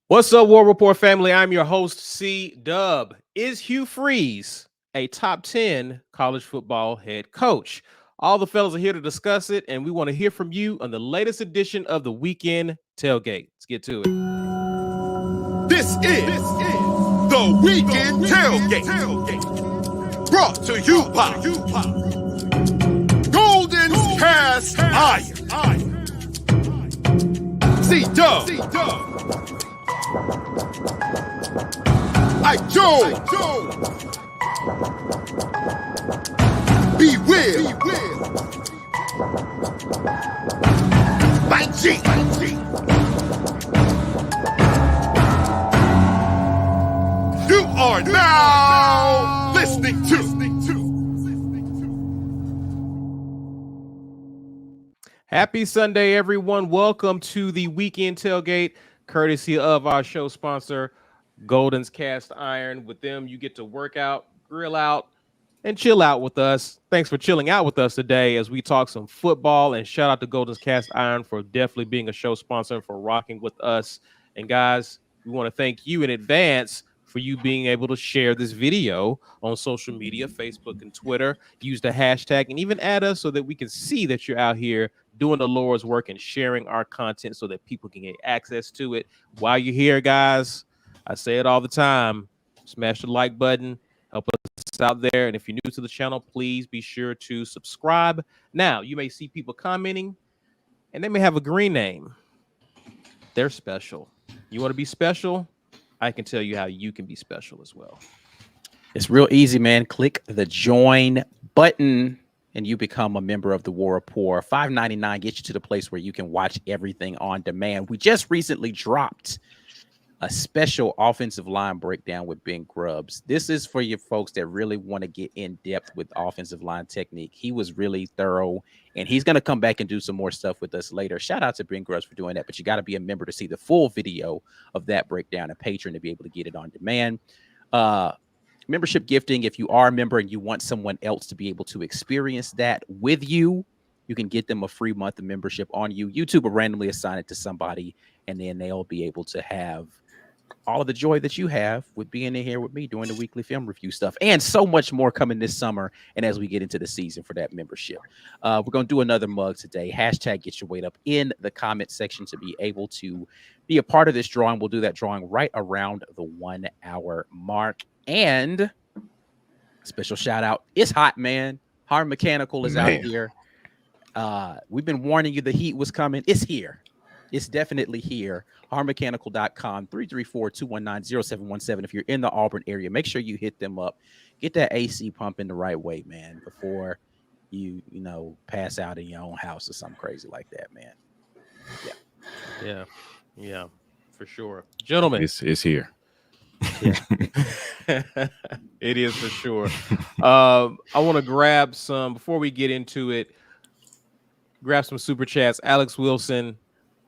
What's up, War Rapport family? I'm your host, C Dub. Is Hugh Freeze a top 10 college football head coach? All the fellas are here to discuss it, and we want to hear from you on the latest edition of the Weekend Tailgate. Let's get to it. This is the Weekend Tailgate, brought to you by Golden Cast Iron. C-Dub. Like Joe. Be Will. By G. You are now listening to Happy Sunday, everyone. Welcome to the Weekend Tailgate, courtesy of our show sponsor, Golden's Cast Iron. With them, you get to work out, grill out, and chill out with us. Thanks for chilling out with us today as we talk some football. And shout out to Golden's Cast Iron for definitely being a show sponsor and for rocking with us. And guys, we want to thank you in advance for you being able to share this video on social media, Facebook and Twitter. Use the hashtag and even add us so that we can see that you're out here doing the Lord's work and sharing our content so that people can get access to it. While you're here, guys, I say it all the time, smash the like button, help us out there. And if you're new to the channel, please be sure to subscribe. Now, you may see people commenting, and they may have a green name. They're special. You want to be special? I can tell you how you can be special as well. It's real easy, man. Click the join button and you become a member of the War Rapport. $5.99 gets you to the place where you can watch everything on demand. We just recently dropped a special offensive line breakdown with Ben Grubbs. This is for your folks that really want to get in depth with offensive line technique. He was really thorough, and he's going to come back and do some more stuff with us later. Shout out to Ben Grubbs for doing that, but you got to be a member to see the full video of that breakdown, a patron to be able to get it on demand. Membership gifting, if you are a member and you want someone else to be able to experience that with you, you can get them a free month of membership on you. YouTube will randomly assign it to somebody, and then they'll be able to have all of the joy that you have with being in here with me doing the weekly film review stuff, and so much more coming this summer. And as we get into the season for that membership, we're going to do another mug today. Hashtag get your weight up in the comment section to be able to be a part of this drawing. We'll do that drawing right around the 1 hour mark. And special shout out. It's hot, man. Hard Mechanical is out here. We've been warning you the heat was coming. It's here. It's definitely here. Hardmechanical.com, 334-219-0717. If you're in the Auburn area, make sure you hit them up. Get that AC pumping the right way, man, before you pass out in your own house or something crazy like that, man. Yeah, for sure. Gentlemen. It's here. Yeah. It is for sure. I want to grab some, before we get into it, grab some super chats. Alex Wilson,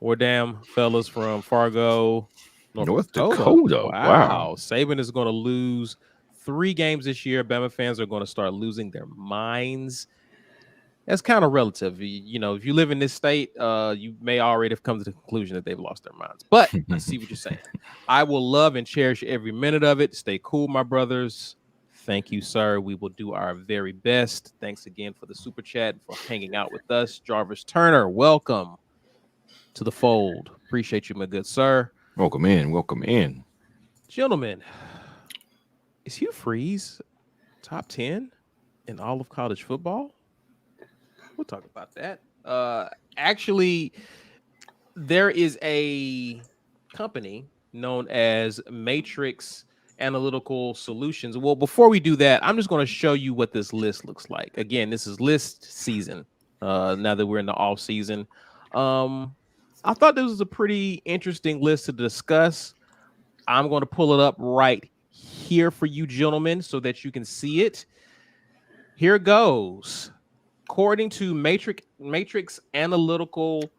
or damn fellas from Fargo, North Dakota. Wow. Saban is going to lose 3 games this year. Bama fans are going to start losing their minds. That's kind of relative. If you live in this state, you may already have come to the conclusion that they've lost their minds. But I see what you're saying. I will love and cherish every minute of it. Stay cool, my brothers. Thank you, sir. We will do our very best. Thanks again for the super chat, for hanging out with us. Jarvis Turner, welcome to the fold. Appreciate you, my good sir. Welcome in. Gentlemen, is Hugh Freeze top 10 in all of college football? We'll talk about that. Actually, there is a company known as Matrix Analytical Solutions. Well, before we do that, I'm just going to show you what this list looks like. Again, this is list season. Now that we're in the off season, I thought this was a pretty interesting list to discuss. I'm going to pull it up right here for you gentlemen so that you can see it. Here it goes. According to Matrix Analytical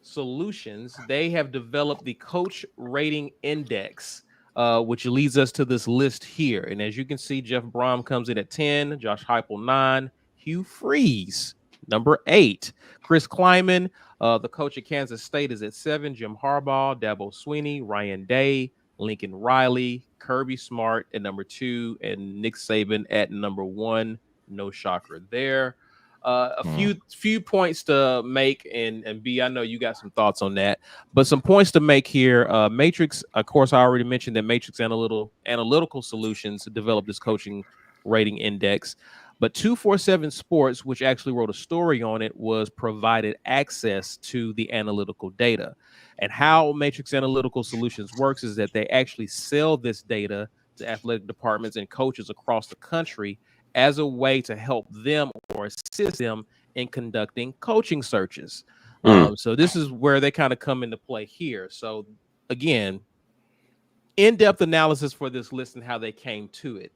Solutions, they have developed the Coach Rating Index, which leads us to this list here. And as you can see, Jeff Brom comes in at 10, Josh Heupel 9, Hugh Freeze Number 8, Chris Kleiman, the coach at Kansas State, is at 7. Jim Harbaugh, Dabo Swinney, Ryan Day, Lincoln Riley, Kirby Smart at number 2, and Nick Saban at number 1. No shocker there. A few points to make, and B, I know you got some thoughts on that, but some points to make here. Matrix, of course, I already mentioned that Matrix Analytical Solutions developed this coaching rating index, but 247 Sports, which actually wrote a story on it, was provided access to the analytical data. And how Matrix Analytical Solutions works is that they actually sell this data to athletic departments and coaches across the country as a way to help them or assist them in conducting coaching searches. So this is where they kind of come into play here. So again, in-depth analysis for this list and how they came to it.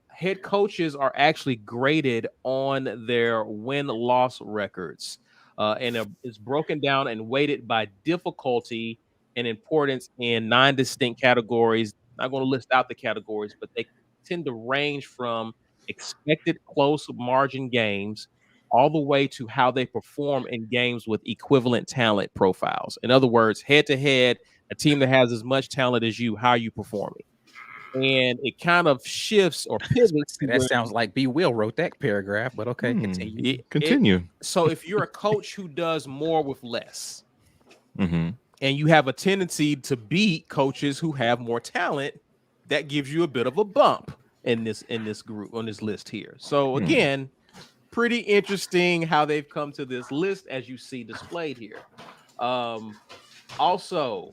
Head coaches are actually graded on their win-loss records, and it's broken down and weighted by difficulty and importance in 9 distinct categories. I'm not going to list out the categories, but they tend to range from expected close margin games all the way to how they perform in games with equivalent talent profiles. In other words, head-to-head, a team that has as much talent as you, how are you performing? And it kind of shifts or pivots. That sounds like B. Will wrote that paragraph, but okay, continue. So if you're a coach who does more with less, Mm-hmm. and you have a tendency to beat coaches who have more talent, that gives you a bit of a bump in this group on this list here. So again, pretty interesting how they've come to this list as you see displayed here. Also,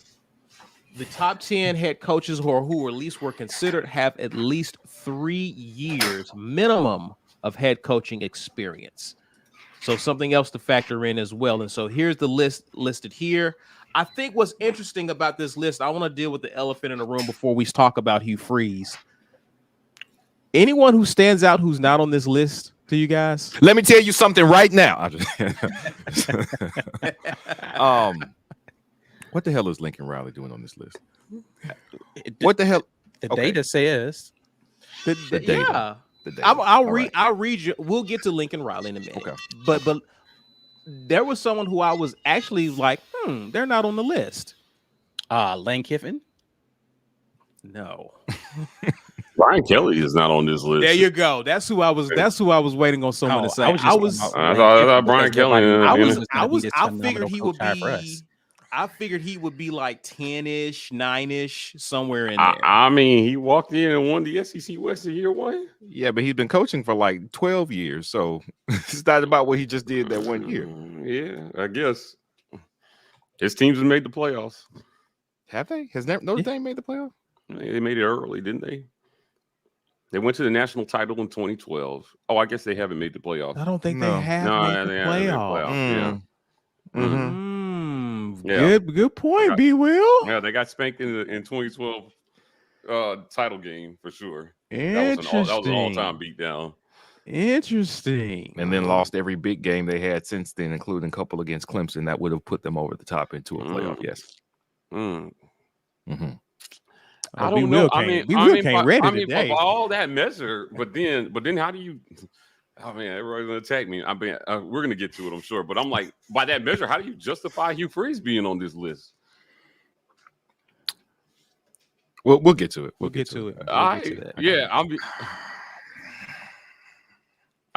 the top 10 head coaches who at least were considered have at least 3 years minimum of head coaching experience. So something else to factor in as well. And so here's the list listed here. I think what's interesting about this list, I want to deal with the elephant in the room before we talk about Hugh Freeze. Anyone who stands out who's not on this list to you guys? Let me tell you something right now. What the hell is Lincoln Riley doing on this list? What the hell? The data says the data. Yeah. The data. I'll read you. We'll get to Lincoln Riley in a minute. Okay. But there was someone who I was actually like, they're not on the list. Lane Kiffin. No. Brian Kelly is not on this list. There you go. That's who I was waiting on someone to say. I thought Brian Kelly. I figured he would be like 10-ish, 9-ish, somewhere in there. I mean, he walked in and won the SEC West in year 1. Yeah, but he's been coaching for like 12 years, so it's not about what he just did that 1 year. Yeah, I guess his teams have made the playoffs. Have they? Has Notre Dame made the playoff? They made it early, didn't they? They went to the national title in 2012. Oh, I guess they haven't made the playoffs. I don't think they have made the playoffs. Yeah. Good point, B. Will. Yeah, they got spanked in 2012 title game for sure. Interesting. That was an all-time beatdown. Interesting. And then lost every big game they had since then, including a couple against Clemson that would have put them over the top into a playoff. Yes. I don't know. We can't read it today. By all that measure, but then how do you? Oh man, everybody's gonna attack me. I mean, we're gonna get to it, I'm sure. But I'm like, by that measure, how do you justify Hugh Freeze being on this list? We'll get to it. We'll get to it. I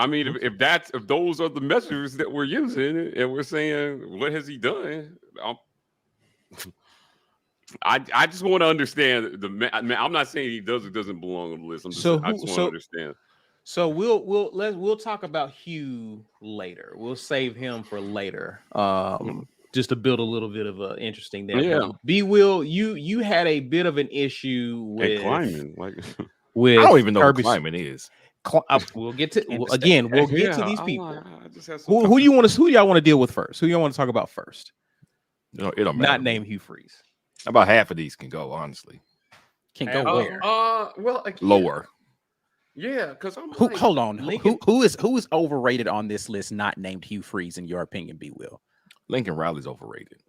mean, if those are the measures that we're using, and we're saying, what has he done? I just want to understand I'm not saying he does or doesn't belong on the list. I just want to understand. So we'll talk about Hugh later. We'll save him for later. Just to build a little bit of an interesting there. Yeah. B. Will, you had a bit of an issue with Kleiman. With I don't even know Kirby. who Kleiman is. We'll get to we'll get to these people. Who Who y'all want to deal with first? Who y'all want to talk about first? No, it don't matter. Not named Hugh Freeze. About half of these can go, honestly. Can go where? Well, again, lower. Yeah, because I'm like, hold on. Who is overrated on this list? Not named Hugh Freeze, in your opinion, B. Will? Lincoln Riley's overrated.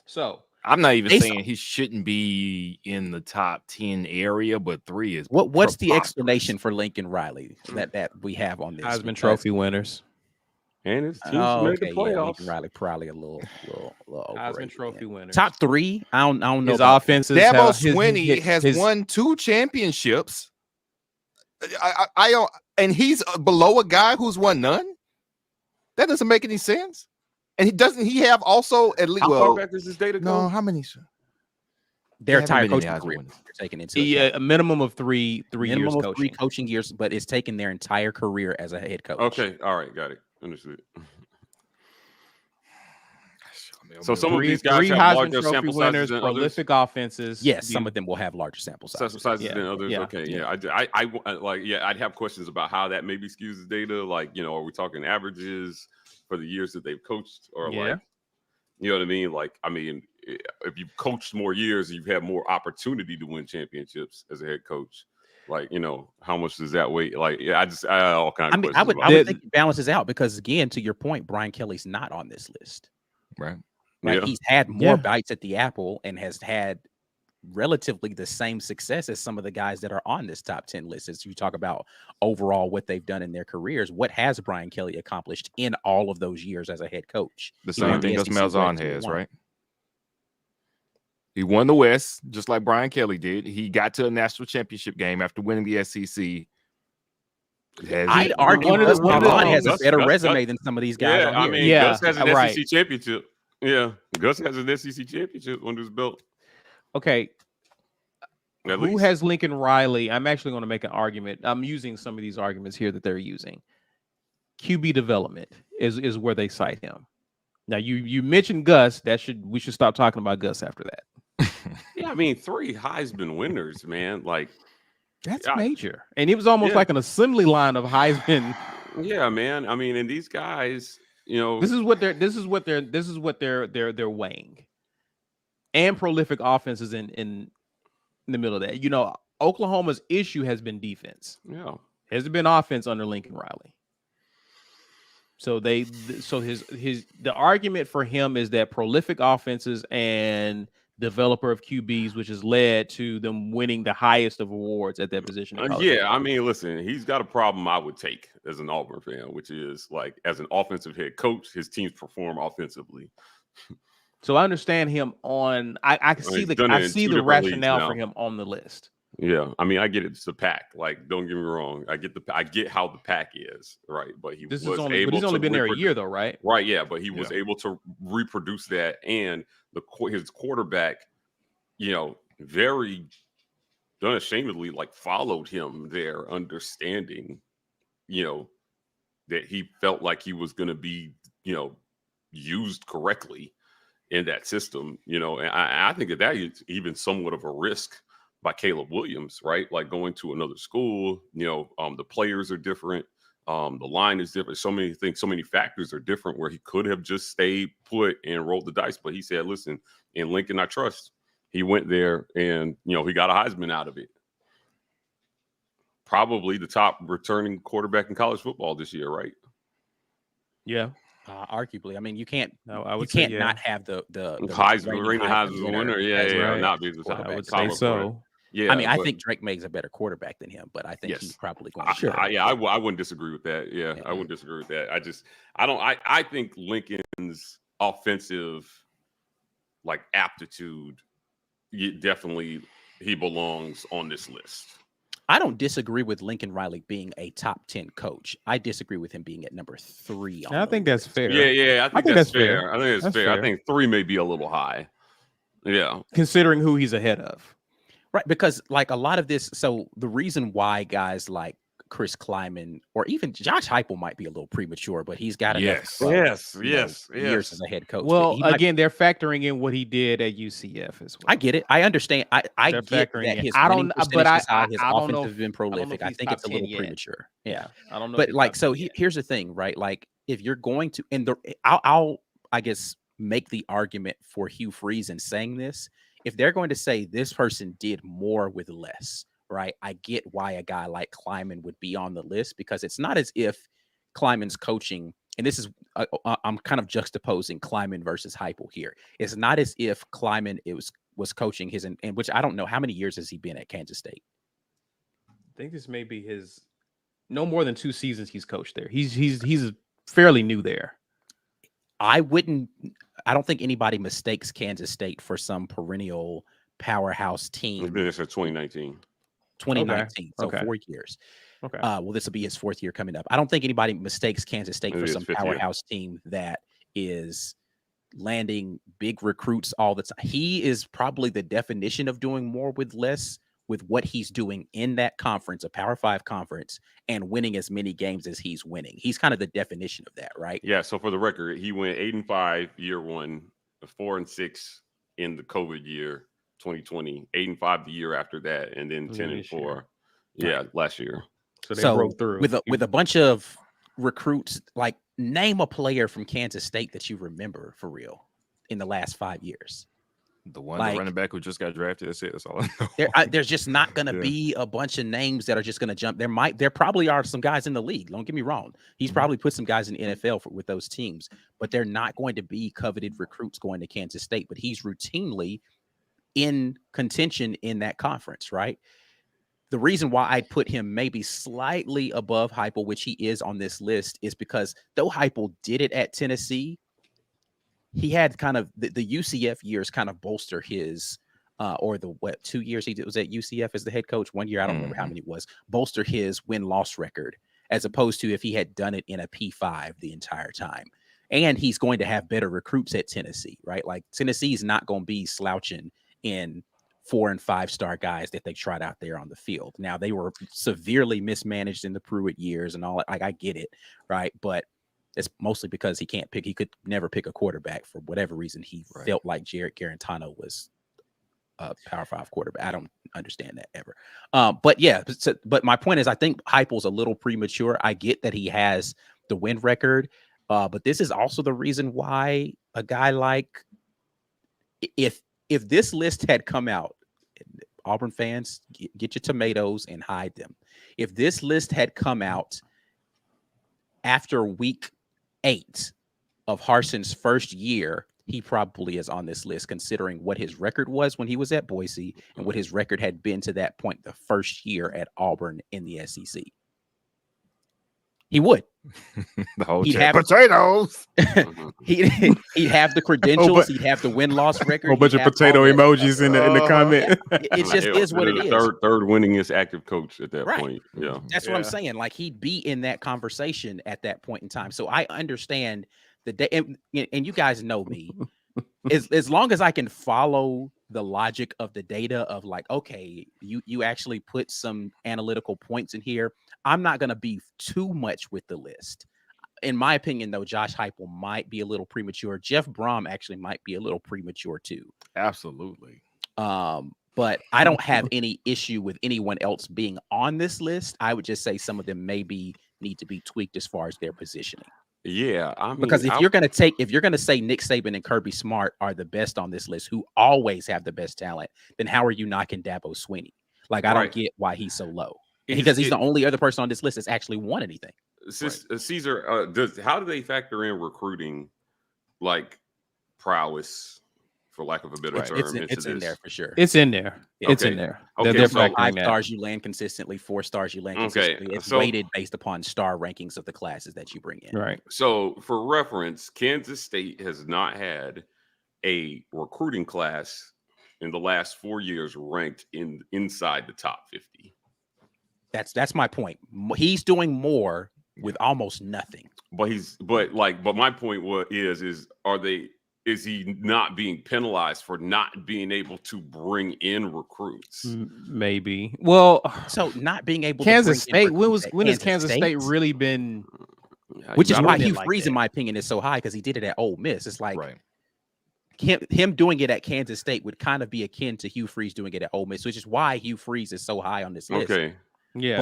So I'm not even saying he shouldn't be in the top 10 area, but 3 is. What's the explanation for Lincoln Riley that we have on this Heisman Trophy winners? And his teams made the Okay, yeah, playoffs. Lincoln Riley probably a little Heisman overrated. Trophy winner. Top 3. I don't know. His about offenses. Dabo Swinney has won 2 championships. I don't, and he's below a guy who's won none. That doesn't make any sense. And he have also at least How far back does this data go? No, how many? their There haven't entire been any coaching career. Heisman winners. They're taking into account. a minimum of three Minimum years of coaching. 3 coaching years, but it's taken their entire career as a head coach. Okay, all right, got it. Understood. So some of these guys three have Heisman larger Trophy sample winners, sizes than others. prolific offenses. Yes, some of them will have larger sample sizes. Than others. Yeah. Okay, yeah. I'd have questions about how that maybe skews the data. Like, are we talking averages for the years that they've coached, or like, you know what I mean? Like, I mean, if you've coached more years, you've had more opportunity to win championships as a head coach. Like, how much does that weigh? Like, yeah, I all kinds of questions. I would think it balances out because, again, to your point, Brian Kelly's not on this list. Right. Right. Yeah. He's had more bites at the apple and has had relatively the same success as some of the guys that are on this top 10 list. As you talk about overall what they've done in their careers, what has Brian Kelly accomplished in all of those years as a head coach? The same thing Gus Malzahn has, right? He won the West just like Brian Kelly did. He got to a national championship game after winning the SEC. I'd argue Gus Malzahn has a better resume than some of these guys. Yeah, I mean, Gus has an SEC championship. Yeah, Gus has an SEC championship under his belt. Okay. Who has Lincoln Riley? I'm actually going to make an argument. I'm using some of these arguments here that they're using. QB development is where they cite him. Now, you mentioned Gus. We should stop talking about Gus after that. Yeah, I mean, 3 Heisman winners, man. Like, that's major. And it was almost like an assembly line of Heisman. Yeah, man. I mean, and these guys, this is what they're weighing. And prolific offenses in the middle of that. Oklahoma's issue has been defense. Yeah. Hasn't been offense under Lincoln Riley. So the argument for him is that prolific offenses and developer of QBs, which has led to them winning the highest of awards at that position. Yeah, I mean, listen, he's got a problem I would take as an Auburn fan, which is like, as an offensive head coach, his teams perform offensively. So I understand him on. I see the rationale for him on the list. Yeah, I mean, I get it. It's the pack. Like, don't get me wrong. I get how the pack is, right? But he's only been there a year, though, right? Right. Yeah, but he was able to reproduce that, and his quarterback, very unashamedly, like, followed him there, understanding, that he felt like he was going to be, used correctly in that system, and I think that is even somewhat of a risk by Caleb Williams, right? Like, going to another school, the players are different. The line is different. So many things, so many factors are different where he could have just stayed put and rolled the dice. But he said, listen, in Lincoln, I trust. He went there and, he got a Heisman out of it. Probably the top returning quarterback in college football this year, right? Yeah. Arguably, I mean, you can't. No, I would not have the Heisman winner. Yeah, not be the top. I would say so. Yeah, I mean, I think Drake May's a better quarterback than him, but I think he's probably going to. I wouldn't disagree with that. Yeah, I wouldn't disagree with that. I think Lincoln's offensive, like, aptitude, definitely he belongs on this list. I don't disagree with Lincoln Riley being a top 10 coach. I disagree with him being at number 3. I think that's fair. Yeah, I think that's fair. I think it's fair. I think 3 may be a little high. Yeah. Considering who he's ahead of. Right, because like a lot of this, so the reason why guys like Chris Kleiman or even Josh Heupel might be a little premature, but he's got enough years as a head coach. Well, again, they're factoring in what he did at UCF as well. I get it. I understand. I get that his winning percentage is high, his offense has been prolific. I think it's a little premature. Yeah, I don't know. But like, so here's the thing, right? Like, if you're going to, and I'll I guess make the argument for Hugh Freeze in saying this. If they're going to say this person did more with less, right? I get why a guy like Kleiman would be on the list, because it's not as if Kleiman's coaching, and this is, I'm kind of juxtaposing Kleiman versus Heupel here. It's not as if Kleiman was coaching his, and which I don't know, how many years has he been at Kansas State? I think this may be his, no more than 2 seasons he's coached there. He's fairly new there. I don't think anybody mistakes Kansas State for some perennial powerhouse team. It's been there since 2019. 2019, so 4 years. Okay. Well, this will be his 4th year coming up. I don't think anybody mistakes Kansas State for some powerhouse team that is landing big recruits all the time. He is probably the definition of doing more with less, with what he's doing in that conference, a Power 5 conference, and winning as many games as he's winning. He's kind of the definition of that, right? Yeah. So for the record, he went 8-5 year one, 4-6 in the COVID year 2020, 8-5 the year after that, and then 10-4. Yeah, last year. So they broke through with a bunch of recruits. Like, name a player from Kansas State that you remember for real in the last 5 years. The one, the running back who just got drafted. That's it. That's all I know. There's just not going to be a bunch of names that are just going to jump. There probably are some guys in the league. Don't get me wrong. He's probably put some guys in the NFL with those teams, but they're not going to be coveted recruits going to Kansas State. But he's routinely in contention in that conference, right? The reason why I put him maybe slightly above Heupel, which he is on this list, is because though Heupel did it at Tennessee, he had kind of the UCF years kind of bolster his, or the 2 years he was at UCF as the head coach. 1 year, I don't remember how many it was, bolster his win-loss record, as opposed to if he had done it in a P5 the entire time. And he's going to have better recruits at Tennessee, right? Like, Tennessee's not going to be slouching in 4- and 5-star guys that they tried out there on the field. Now, they were severely mismanaged in the Pruitt years and all that. Like, I get it, right? But it's mostly because he could never pick a quarterback for whatever reason. He felt like Jared Garantano was a Power 5 quarterback. I don't understand that ever. But my point is, I think Heupel's a little premature. I get that he has the win record, but this is also the reason why a guy like, if this list had come out, Auburn fans, get your tomatoes and hide them. If this list had come out after week 8 of Harson's first year, he probably is on this list, considering what his record was when he was at Boise and what his record had been to that point the first year at Auburn in the SEC. He would. The whole potatoes. he'd have the credentials. He'd have the win-loss record. A bunch of potato emojis in the comment. It just is what it is. Third winningest active coach at that point. Yeah, that's what I'm saying. Like, he'd be in that conversation at that point in time. So I understand the day, and you guys know me. As long as I can follow the logic of the data of, like, okay, you actually put some analytical points in here, I'm not going to be too much with the list. In my opinion, though, Josh Heupel might be a little premature. Jeff Brom actually might be a little premature too. Absolutely. But I don't have any issue with anyone else being on this list. I would just say some of them maybe need to be tweaked as far as their positioning. Yeah, I mean, because if you're going to say Nick Saban and Kirby Smart are the best on this list, who always have the best talent, then how are you knocking Dabo Swinney? Like, I don't get why he's so low. Because he's the only other person on this list that's actually won anything. Caesar, how do they factor in recruiting, like prowess, for lack of a better term? It's in there for sure. It's in there. It's in there. Okay, they're 5 stars you land consistently, 4 stars you land consistently. It's weighted based upon star rankings of the classes that you bring in. Right. So, for reference, Kansas State has not had a recruiting class in the last 4 years ranked inside the top 50. That's my point. He's doing more with almost nothing. But my point is he not being penalized for not being able to bring in recruits? Maybe. Well, so not being able Kansas to bring State. When has Kansas State really been? Which is why Hugh Freeze, in my opinion, is so high, because he did it at Ole Miss. It's like him doing it at Kansas State would kind of be akin to Hugh Freeze doing it at Ole Miss, which is why Hugh Freeze is so high on this list. Okay. Yeah.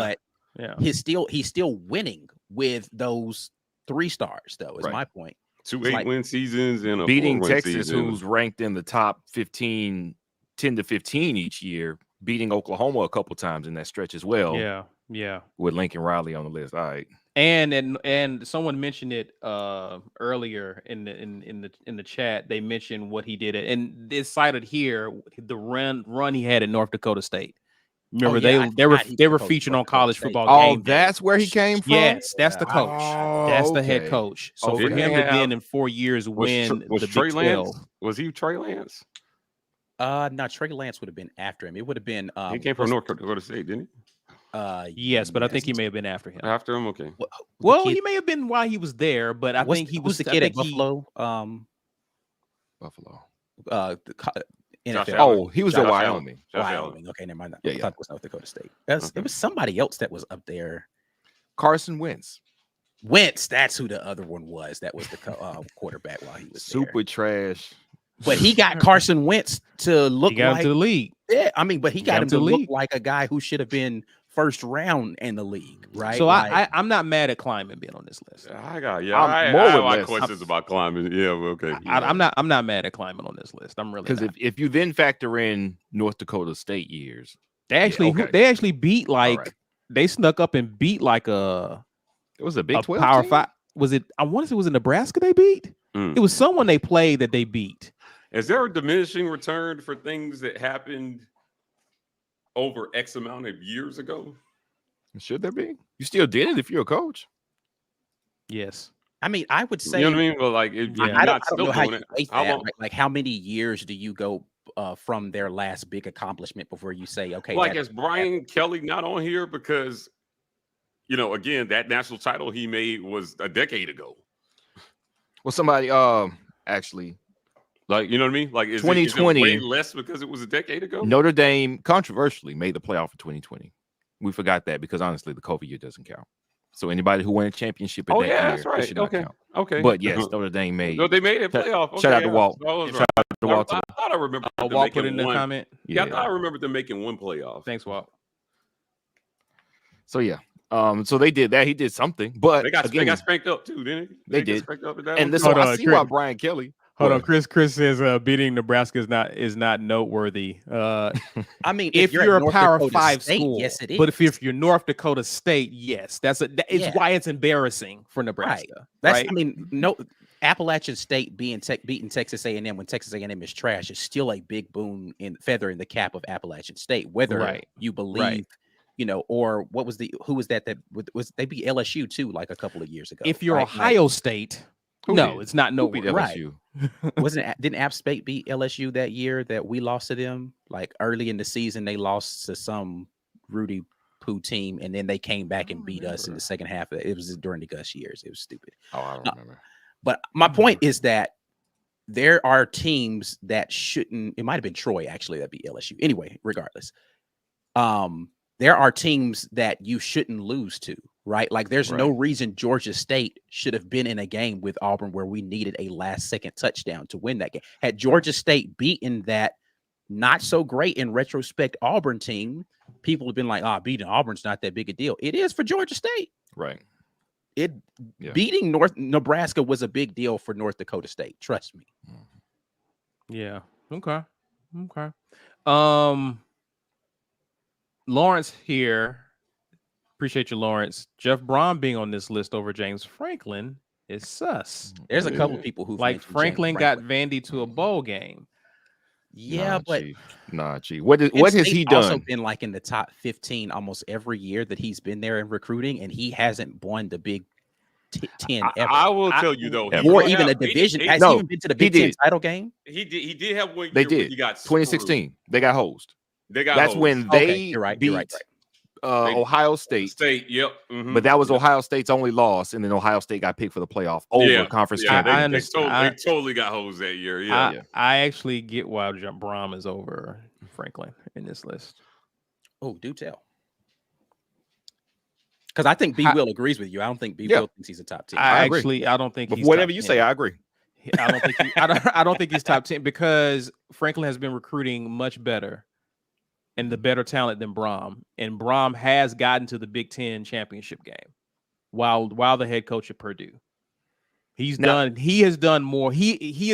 But he's still winning with those 3 stars, though, is my point. 2 8-win seasons and a beating 4-win Texas, season, who's ranked in the top 15, 10 to 15 each year, beating Oklahoma a couple times in that stretch as well. Yeah. With Lincoln Riley on the list. All right. And someone mentioned it earlier in the chat. They mentioned what he did, and it's cited here the run he had at North Dakota State. Remember, they were featured on college football game day. That's where he came from? Yes, that's the coach. That's the head coach. So for him to then in 4 years win the Big 12. Was he Trey Lance? No, Trey Lance would have been after him. It would have been he came from North Dakota State, didn't he? Yes, but I think he may have been after him. After him, okay. Well, he may have been while he was there, but I think he was the kid at Buffalo. Buffalo. NFL. He was at Wyoming. Wyoming. Okay, never mind. I thought it was North Dakota State. It was somebody else that was up there. Carson Wentz. That's who the other one was. That was the quarterback while he was super trash. But he got Carson Wentz to look him to the league. Yeah, I mean, but he got him to look like a guy who should have been first round in the league, right? So I'm not mad at Kleiman being on this list. I have questions about Kleiman. Yeah, okay. I'm not mad at Kleiman on this list. I'm really because if you then factor in North Dakota State years, they actually beat they snuck up and beat it was a Big 12 Power team? 5. Was it? I want to say it was in Nebraska. They beat. It was someone they played that they beat. Is there a diminishing return for things that happened over X amount of years ago? Should there be? You still did it if you're a coach. Yes. I mean, I would say. You know what I mean? Well, like, I don't know how you rate that. Like, how many years do you go from their last big accomplishment before you say, okay? Like, is Brian Kelly not on here because, again, that national title he made was a decade ago. Well, somebody actually. Like, you know what I mean? Like, is 2020 it way less because it was a decade ago? Notre Dame controversially made the playoff for 2020. We forgot that because honestly, the COVID year doesn't count. So anybody who won a championship in that year, that's right. should not count. Okay. But yes, Notre Dame made. No, they made a playoff. Shout out to Walt. Shout out to Walt. I thought I remember. Walt put in the comment. Yeah, I thought I remember them making one playoff. Thanks, Walt. So yeah. So they did that. He did something, but they got spanked up too, didn't they? They did. And this I see why Brian Kelly. Hold on, Chris says beating Nebraska is not noteworthy. I mean, if you're a Power 5 State, school, yes, it is. But if you're North Dakota State, yes, it's why it's embarrassing for Nebraska. Right? I mean, no, Appalachian State beating Texas A&M when Texas A&M is trash is still a big boon feather in the cap of Appalachian State. Whether you believe. Or what was who was that was they beat LSU too, like a couple of years ago. If you're Ohio State, it's not noteworthy. LSU. Didn't App State beat LSU that year that we lost to them? Like early in the season, they lost to some Rudy Poo team, and then they came back and beat us in the second half. It was during the Gus years. It was stupid. Oh, I don't remember. But my point is that there are teams that shouldn't. It might have been Troy actually that beat LSU. Anyway, regardless. There are teams that you shouldn't lose to, right? Like there's no reason Georgia State should have been in a game with Auburn where we needed a last-second touchdown to win that game. Had Georgia State beaten that not so great in retrospect Auburn team, people have been like, beating Auburn's not that big a deal. It is for Georgia State. Right. Beating Nebraska was a big deal for North Dakota State. Trust me. Yeah. Okay. Lawrence here. Appreciate you, Lawrence. Jeff Brom being on this list over James Franklin is sus. There's a couple people who like Franklin got Vandy to a bowl game. Yeah, but G. What has he done? Also been like in the top 15 almost every year that he's been there in recruiting, and he hasn't won the Big 10 ever. I will tell you though, or even a division. Has he even been to the Big 10 title game? He did have one. They did. He got 2016. They got hosed. That's when they beat Ohio State. Yep. Mm-hmm. But that was Ohio State's only loss, and then Ohio State got picked for the playoff over conference champion. They totally got hosed that year. Yeah. I actually get why Brom is over Franklin in this list. Oh, do tell. Because I think B. Will agrees with you. I don't think B. Will thinks he's a top 10. I don't think he's whatever top you 10. say, I agree. I don't think he's top 10 because Franklin has been recruiting much better and the better talent than Brom. And Brom has gotten to the Big 10 championship game while the head coach at Purdue. He has done more. He's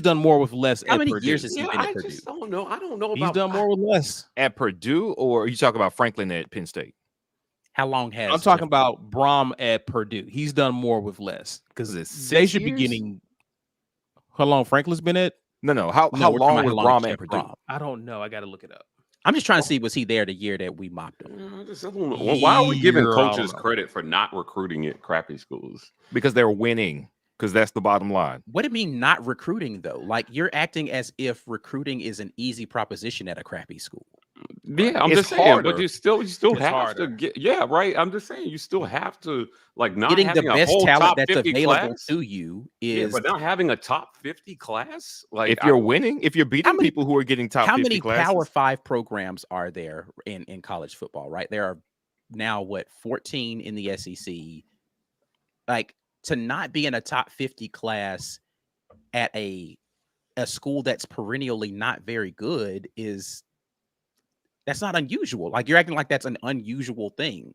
done more with less. How many years has he been at Purdue? I don't know. He's done more with less at Purdue, or are you talking about Franklin at Penn State? How long has I'm talking about Brom at Purdue? He's done more with less because they should be getting. How long Franklin's been at? No. How long was Brom at Purdue? I don't know. I got to look it up. I'm just trying to see, was he there the year that we mopped him? Why are we giving coaches credit for not recruiting at crappy schools? Because they're winning. Because that's the bottom line. What do you mean not recruiting though? Like you're acting as if recruiting is an easy proposition at a crappy school. Yeah, I'm just saying, but you still have to get. Yeah, right. I'm just saying, you still have to not getting having the best a whole talent top that's 50 available class to you is. but not having a top 50 class. Like if you're winning, if you're beating people who are getting top 50 how many classes, Power 5 programs are there in college football? Right, there are now 14 in the SEC. Like to not be in a top 50 class at a school that's perennially not very good that's not unusual. Like you're acting like that's an unusual thing.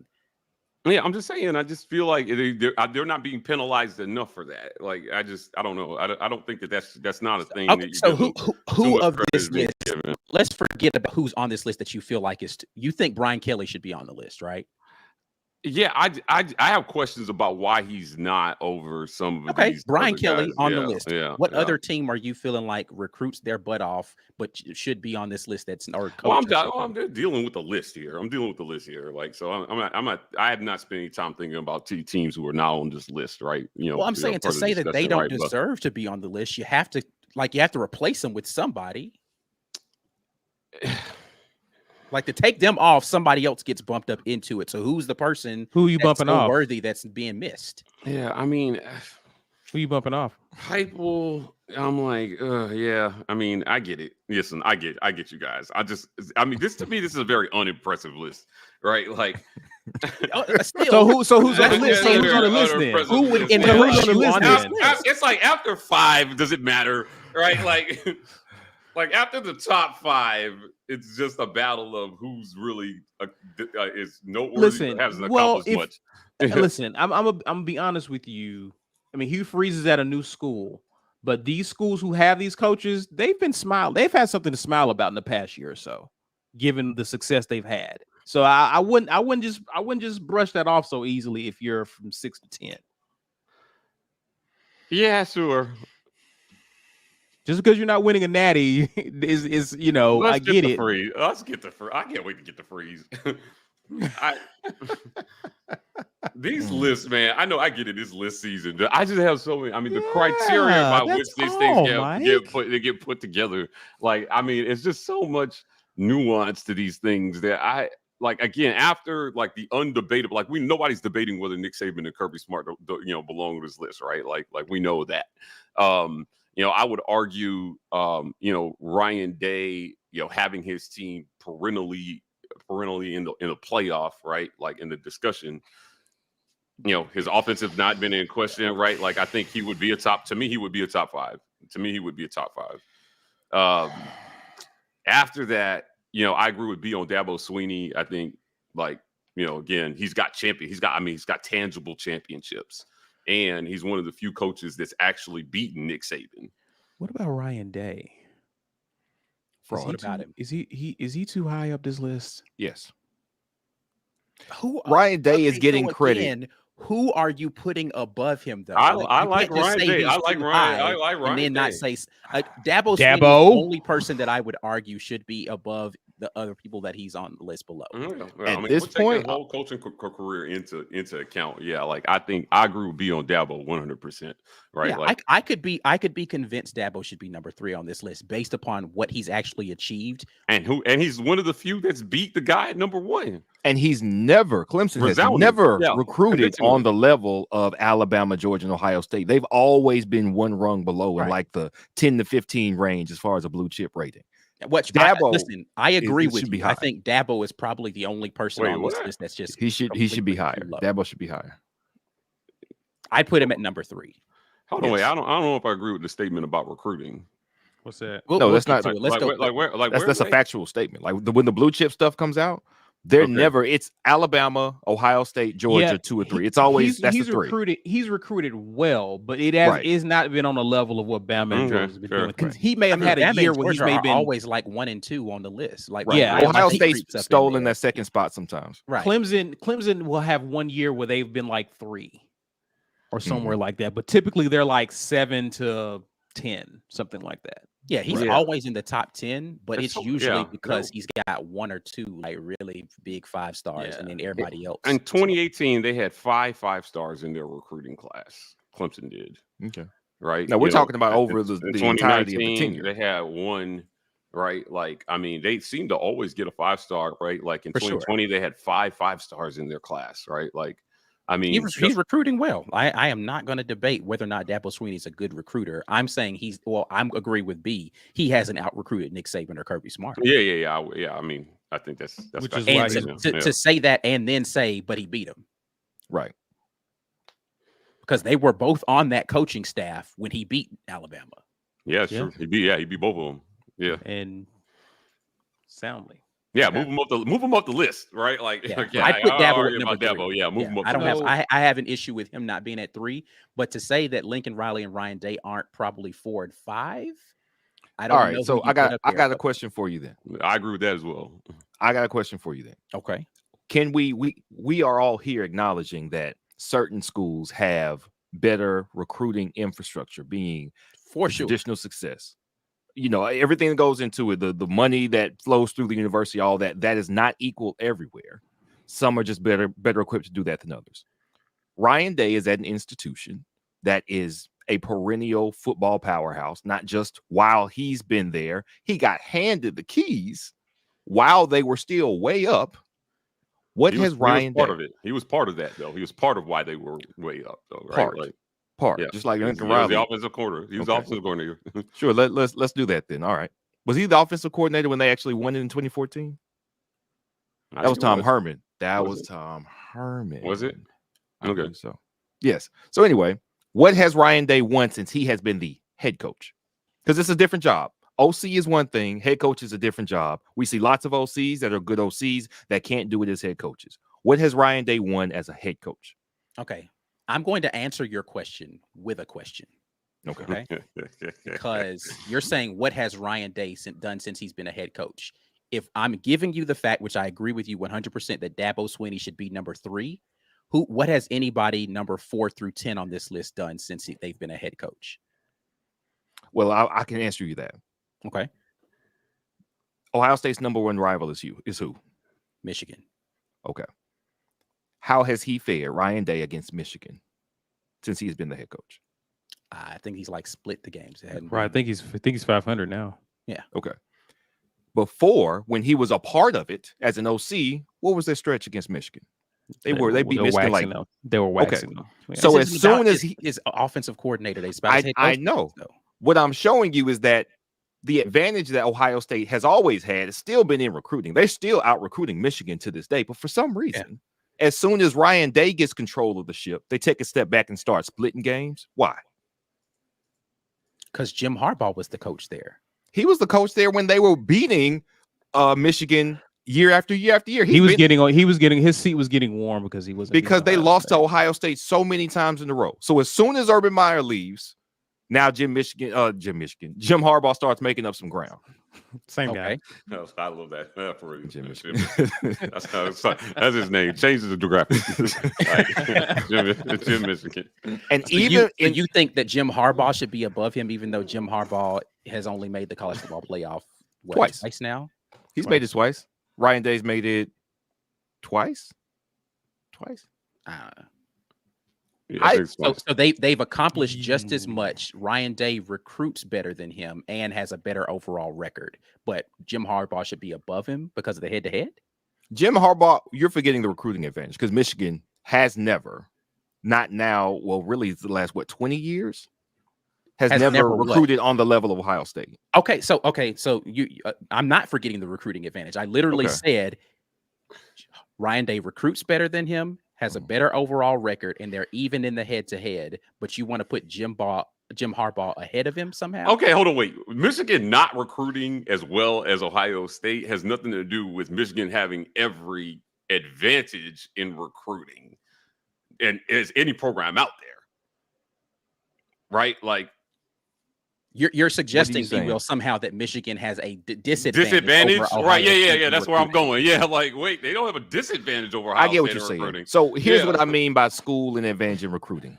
Yeah, I'm just saying. I just feel like they're not being penalized enough for that. Like I don't know. I don't think that's not a thing. Okay, so who of this list? Let's forget about who's on this list that you feel like you think Brian Kelly should be on the list, right? Yeah, I have questions about why he's not over some of these. Brian Kelly guys. on the list. What other team are you feeling like recruits their butt off, but should be on this list? That's or I'm dealing with the list here. I'm dealing with the list here. Like, so I have not spent any time thinking about teams who are now on this list, right? Well, I'm saying to say that they don't deserve to be on the list, you have to replace them with somebody. Like to take them off, somebody else gets bumped up into it. So who's the person who you bumping off worthy that's being missed? Yeah, I mean, who you bumping off? Heupel. I'm like, yeah. I mean, I get it. Listen, I get you guys. This to me, this is a very unimpressive list, right? Like, who's on the list? So who's on the list then? Who would who's on the list? It's like after 5, does it matter, right? Like after the top 5, it's just a battle of who's really is noteworthy. Hasn't accomplished much. Listen, I'm gonna be honest with you. I mean, Hugh Freeze is at a new school, but these schools who have these coaches, they've been smiling. They've had something to smile about in the past year or so, given the success they've had. So I wouldn't just brush that off so easily if you're from 6 to 10. Yeah, sure. Just because you're not winning a natty is I get it. Let's get the freeze. I can't wait to get the freeze. These lists, man. I know I get it. This list season. I just have so many. I mean, the criteria by which these things get put together. Like, I mean, it's just so much nuance to these things that I like. Again, after like the undebatable, like nobody's debating whether Nick Saban and Kirby Smart, belong to this list, right? Like we know that. I would argue, Ryan Day, having his team perennially in the playoff, right? Like in the discussion, his offense has not been in question, right? Like I think he would be to me, he would be a top 5. To me, he would be a top 5. After that, I agree with B on Dabo Swinney. I think again, he's got tangible championships. And he's one of the few coaches that's actually beaten Nick Saban. What about Ryan Day? What about him? Is he too high up this list? Yes. Ryan Day is getting credit. Who are you putting above him though? I like Ryan Day. I like Ryan. And then not say Dabo is the only person that I would argue should be above the other people that he's on the list below. At this point, the whole coaching career into account. Yeah, like I think I agree with B on Dabo 100%. Right. Yeah, like, I could be convinced Dabo should be number 3 on this list based upon what he's actually achieved. And he's one of the few that's beat the guy at number 1. And Clemson has never recruited on the level of Alabama, Georgia, and Ohio State. They've always been one rung below in like the 10 to 15 range as far as a blue chip rating. I agree with you. I think Dabo is probably the only person on this list that's just he should be higher. Dabo should be higher. I'd put him at number 3. Hold on, wait. I don't know if I agree with the statement about recruiting. What's that? No, that's not. That's a factual statement. Like when the blue chip stuff comes out, never. It's Alabama, Ohio State, Georgia, 2 or 3. It's always he's recruited. He's recruited well, but it is not been on the level of what Bama and Georgia has been doing. Because he may have had a year where he's been always like 1 and 2 on the list. Like Ohio State's stolen that second spot sometimes. Right. Clemson will have 1 year where they've been like 3 or somewhere like that, but typically they're like 7 to 10, something like that. Yeah, he's always in the top 10, but it's usually because he's got one or two like really big 5 stars, and then everybody else. In 2018, they had 5 stars in their recruiting class. Clemson did. Okay. Right. Now we're talking about over the entirety of the tenure. They had one. Right. Like, I mean, they seem to always get a 5-star. Right. Like in 2020, they had 5 stars in their class. Right. Like, I mean, he's recruiting well. I am not going to debate whether or not Dabo Swinney is a good recruiter. I'm saying I'm agree with B. He hasn't out recruited Nick Saban or Kirby Smart. Yeah. I mean, I think that's which is why to say that and then say, but he beat him. Right. Because they were both on that coaching staff when he beat Alabama. Yeah, true. He beat both of them. Yeah, and soundly. Yeah, move him up the list, right? Like, I put Dabo at number 3. Dabo. Yeah, move him up. I have an issue with him not being at 3, but to say that Lincoln Riley and Ryan Day aren't probably 4 and 5, I don't know. All right, so I got a question for you then. I agree with that as well. I got a question for you then. Okay, can we are all here acknowledging that certain schools have better recruiting infrastructure, being for sure traditional success. You know, everything that goes into it, the money that flows through the university, all that is not equal everywhere. Some are just better equipped to do that than others. Ryan Day is at an institution that is a perennial football powerhouse, not just while he's been there. He got handed the keys while they were still way up. What has Ryan Day? Part of it. He was part of that, though. He was part of why they were way up, though. Right? Part. Just like Lincoln Riley. The offensive coordinator. He was the offensive coordinator. Sure. Let's do that then. All right. Was he the offensive coordinator when they actually won it in 2014? That was Tom Herman. That was Tom Herman. Was it? Okay. So yes. So anyway, what has Ryan Day won since he has been the head coach? Because it's a different job. OC is one thing. Head coach is a different job. We see lots of OCs that are good OCs that can't do it as head coaches. What has Ryan Day won as a head coach? Okay. I'm going to answer your question with a question. Okay. Because you're saying, what has Ryan Day done since he's been a head coach? If I'm giving you the fact, which I agree with you 100%, that Dabo Swinney should be number 3, what has anybody number 4 through 10 on this list done since they've been a head coach? Well, I can answer you that. Okay. Ohio State's number 1 rival is who? Michigan. Okay. How has he fared, Ryan Day, against Michigan since he's been the head coach? I think he's like split the games. Right. I think he's 500 now. Yeah. Okay. Before, when he was a part of it as an OC, what was their stretch against Michigan? They beat Michigan like them. They were waxing them. Yeah. So as soon as he is offensive coordinator, I know. What I'm showing you is that the advantage that Ohio State has always had has still been in recruiting. They're still out recruiting Michigan to this day, but for some reason, as soon as Ryan Day gets control of the ship, they take a step back and start splitting games. Why? Because Jim Harbaugh was the coach there. He was the coach there when they were beating Michigan year after year after year. His seat was getting warm because they lost to Ohio State so many times in a row. So as soon as Urban Meyer leaves, now Jim Harbaugh starts making up some ground. Same guy. I love that for you. Jim Michigan. That's his name. Changes the graphic. Jim Michigan. And so you think that Jim Harbaugh should be above him, even though Jim Harbaugh has only made the college football playoff twice now? He's made it twice. Ryan Day's made it twice. So they've accomplished just as much. Ryan Day recruits better than him and has a better overall record, but Jim Harbaugh should be above him because of the head-to-head. Jim Harbaugh, you're forgetting the recruiting advantage because Michigan has never, not now, well, really the last 20 years, has never recruited on the level of Ohio State. Okay, so you, I'm not forgetting the recruiting advantage. I literally said Ryan Day recruits better than him, has a better overall record, and they're even in the head-to-head, but you want to put Jim Harbaugh ahead of him somehow? Okay, hold on, wait. Michigan not recruiting as well as Ohio State has nothing to do with Michigan having every advantage in recruiting and as any program out there, right? Like, You're suggesting, somehow that Michigan has a disadvantage over right? Yeah. That's where I'm going. Yeah, like wait, they don't have a disadvantage over Ohio State. I get what you're saying. So here's what I mean by school and advantage in recruiting.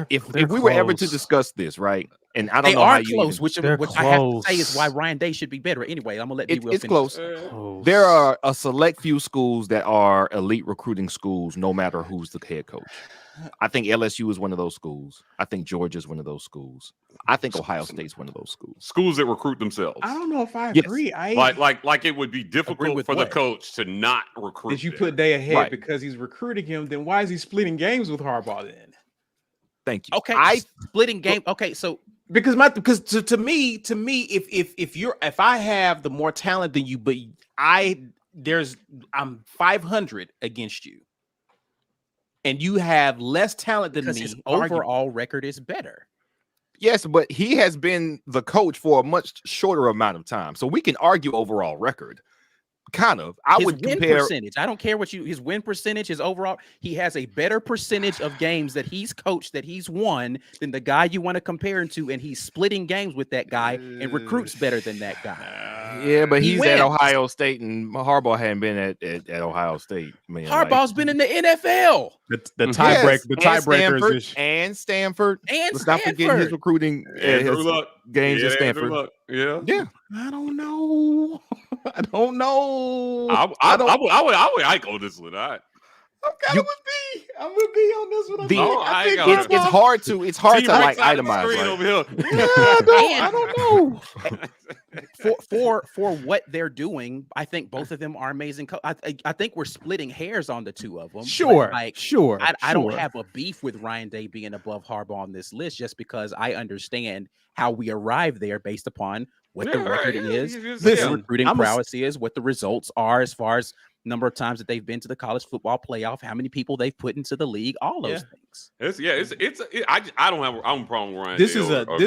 If we were ever to discuss this, right, And I don't they know are how you close, even, which I have to say is why Ryan Day should be better. Anyway, I'm gonna let it's close. Close. There are a select few schools that are elite recruiting schools, no matter who's the head coach. I think LSU is one of those schools. I think Georgia is one of those schools. I think Ohio State's one of those schools. Schools that recruit themselves. I don't know if I agree. Like it would be difficult for the coach to not recruit. If you put Day ahead because he's recruiting him, then why is he splitting games with Harbaugh then? Thank you. Okay, splitting game. Okay, so because to me, if I have the more talent than you, but I'm 500 against you, and you have less talent than me. His overall record is better. Yes, but he has been the coach for a much shorter amount of time, so we can argue overall record. Kind of. His win percentage. I don't care what his win percentage, his overall. He has a better percentage of games that he's coached, that he's won, than the guy you want to compare him to, and he's splitting games with that guy and recruits better than that guy. Yeah, but he's at Ohio State, and Harbaugh hadn't been at Ohio State. Man, Harbaugh's been in the NFL. The tiebreakers and Stanford. Let's not forget his recruiting games at Stanford. Yeah. I don't know. I don't know. I would hike on this one. I'm gonna be on this one. It's hard to like itemize. Right? Over here. I don't know. For what they're doing, I think both of them are amazing. I think we're splitting hairs on the two of them. Sure, sure. I don't have a beef with Ryan Day being above Harbaugh on this list, just because I understand how we arrive there based upon what the record is, what the recruiting prowess is, what the results are as far as number of times that they've been to the college football playoff, how many people they've put into the league, all those things. I don't have a problem with Ryan. This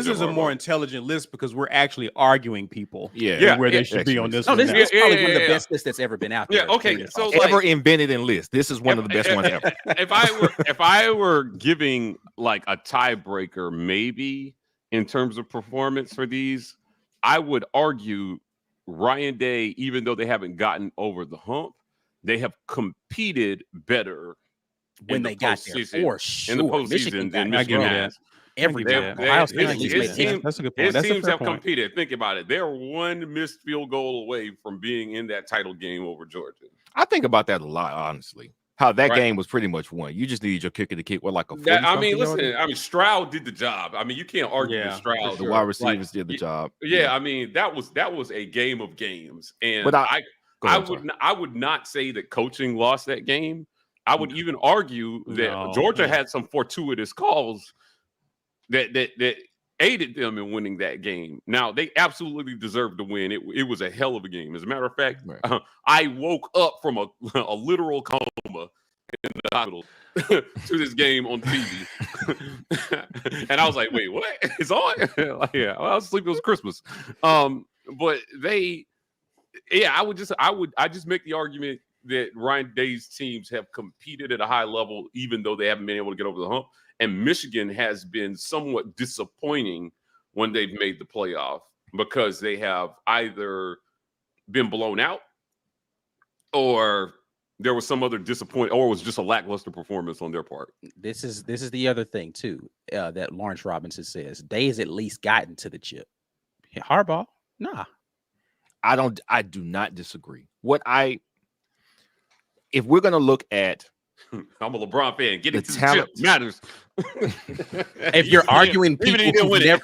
is a more intelligent list because we're actually arguing people. Where they should be on this. This is probably one of the best lists that's ever been out there. Yeah, okay. So ever invented in lists. This is one of the best ones ever. If I were giving like a tiebreaker, maybe in terms of performance for these, I would argue Ryan Day, even though they haven't gotten over the hump, they have competed better when they got there, for sure. In the postseason than Michigan has. His teams have competed. Think about it. They're one missed field goal away from being in that title game over Georgia. I think about that a lot, honestly. How that game was pretty much won. You just needed your kicker to kick like a 40. Stroud did the job. I mean, you can't argue with Stroud. The wide receivers did the job. Yeah, I mean, that was a game of games. And I would not say that coaching lost that game. I would even argue that Georgia had some fortuitous calls that aided them in winning that game. Now, they absolutely deserved to win. It was a hell of a game. As a matter of fact, I woke up from a literal coma in the hospital to this game on TV. And I was like, wait, what? It's on? I was asleep. It was Christmas. But I just make the argument that Ryan Day's teams have competed at a high level, even though they haven't been able to get over the hump. And Michigan has been somewhat disappointing when they've made the playoff because they have either been blown out or there was some other disappointment, or it was just a lackluster performance on their part. This is the other thing too that Lawrence Robinson says. Day has at least gotten to the chip. Harbaugh, nah. I do not disagree. If we're gonna look at, I'm a LeBron fan. Getting to the chip matters. If you're arguing people who've never,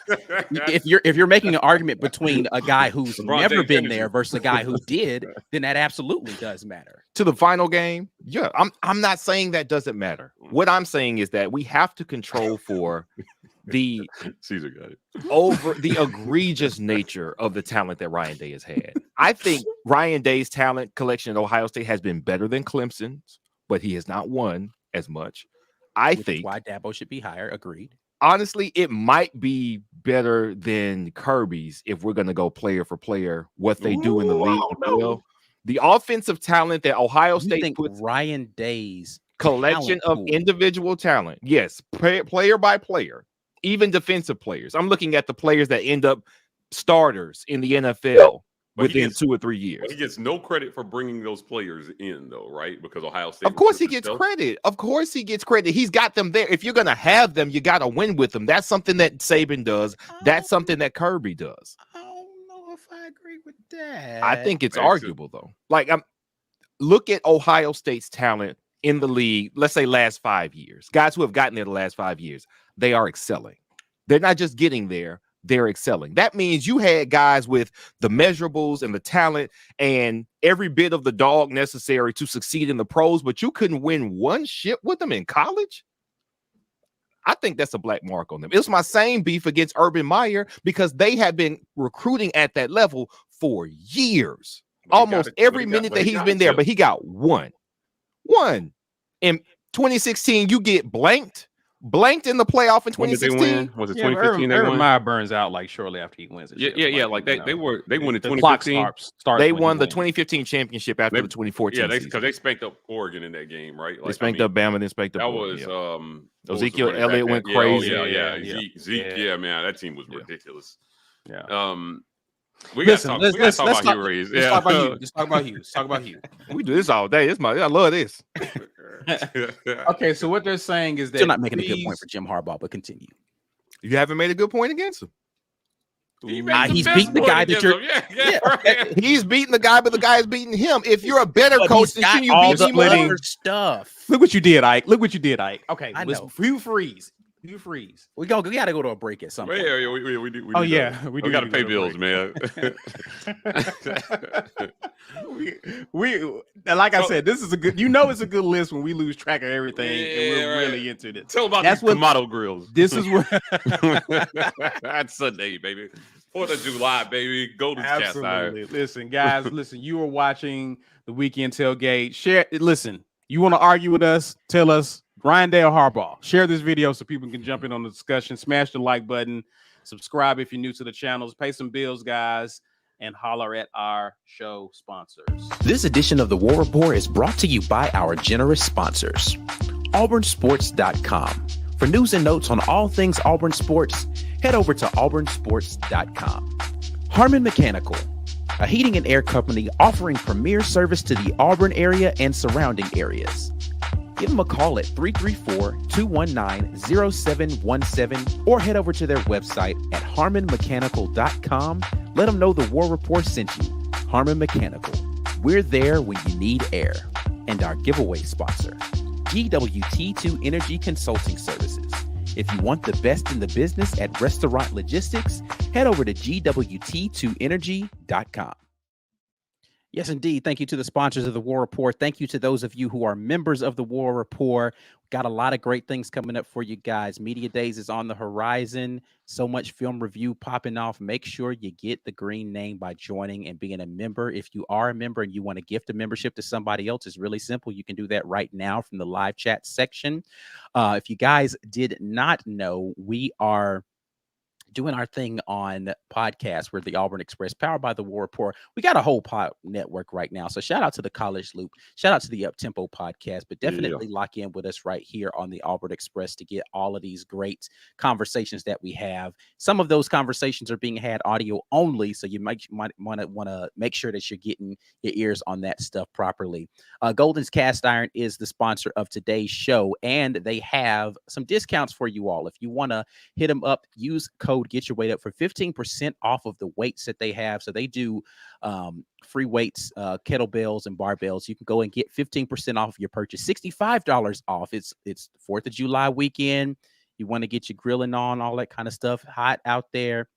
if you're making an argument between a guy who's never been there versus a guy who did, then that absolutely does matter. To the final game, yeah. I'm not saying that doesn't matter. What I'm saying is that we have to control for the Caesar got it. Over the egregious nature of the talent that Ryan Day has had. I think Ryan Day's talent collection at Ohio State has been better than Clemson's, but he has not won as much. I think why Dabo should be higher. Agreed. Honestly, it might be better than Kirby's if we're going to go player for player. What they do in the league, the offensive talent that Ohio State puts. Ryan Day's collection of individual talent, yes, player by player, even defensive players. I'm looking at the players that end up starters in the NFL. within 2 or 3 years. But he gets no credit for bringing those players in, though, right? Because Ohio State. Of course, he gets credit. Of course, he gets credit. He's got them there. If you're going to have them, you got to win with them. That's something that Saban does. That's something that Kirby does. I don't know if I agree with that. I think it's arguable, though. Like, look at Ohio State's talent in the league, let's say last 5 years. Guys who have gotten there the last 5 years, they are excelling. They're not just getting there, they're excelling. That means you had guys with the measurables and the talent and every bit of the dog necessary to succeed in the pros, but you couldn't win one shit with them in college? I think that's a black mark on them. It's my same beef against Urban Meyer because they have been recruiting at that level for years. Almost every minute that he's been there, but he got one. In 2016, you get blanked in the playoff in 2016. Was it 2015? Urban Meyer burns out like shortly after he wins it. Yeah. Like they won in 2015. They won the 2015 championship after the 2014. Yeah, because they spanked up Oregon in that game, right? Like, they spanked up Bama, then spanked up. That was Ezekiel Elliott went crazy. Zeke, man, that team was ridiculous. Yeah. We got to talk about Hugh Reeves. Let's talk about Hugh. Let's talk about Hugh. We do this all day. I love this. Okay, so what they're saying is that still not making a good point for Jim Harbaugh, but continue. You haven't made a good point against him. He's beating the guy that you're. Right. He's beating the guy, but the guy is beating him. If you're a better coach, then shouldn't you beat him more? Stuff. Look what you did, Ike. Okay, know. Hugh Freeze. We got to go to a break at some point. We got to pay bills, man. Like I said, this is a good. It's a good list when we lose track of everything and we're really into this. Tell about these Kamado grills. This is what. That's Sunday, baby. 4th of July, baby. Golden cast iron. Listen, guys. You are watching the Weekend Tailgate. Share. Listen. You want to argue with us? Tell us. Rindale Harbaugh. Share this video so people can jump in on the discussion. Smash the like button. Subscribe if you're new to the channels. Pay some bills, guys, and holler at our show sponsors. This edition of the War Rapport is brought to you by our generous sponsors. AuburnSports.com. For news and notes on all things Auburn Sports, head over to AuburnSports.com. Harmon Mechanical, a heating and air company offering premier service to the Auburn area and surrounding areas. Give them a call at 334-219-0717 or head over to their website at harmonmechanical.com. Let them know the War Rapport sent you. Harmon Mechanical. We're there when you need air. And our giveaway sponsor, GWT2 Energy Consulting Services. If you want the best in the business at restaurant logistics, head over to GWT2Energy.com. Yes, indeed. Thank you to the sponsors of the War Rapport. Thank you to those of you who are members of the War Rapport. Got a lot of great things coming up for you guys. Media Days is on the horizon. So much film review popping off. Make sure you get the green name by joining and being a member. If you are a member and you want to gift a membership to somebody else, it's really simple. You can do that right now from the live chat section. If you guys did not know, we are doing our thing on podcast. We're the Auburn Express, powered by the War Rapport. We got a whole pod network right now. So shout out to the College Loop. Shout out to the Uptempo podcast, but definitely lock in with us right here on the Auburn Express to get all of these great conversations that we have. Some of those conversations are being had audio only. So you might want to make sure that you're getting your ears on that stuff properly. Golden's Cast Iron is the sponsor of today's show, and they have some discounts for you all. If you want to hit them up, use code Get Your Weight Up for 15% off of the weights that they have. So they do free weights, kettlebells and barbells. You can go and get 15% off of your purchase, $65 off. It's 4th of July weekend. You want to get your grilling on, all that kind of stuff. Hot out there.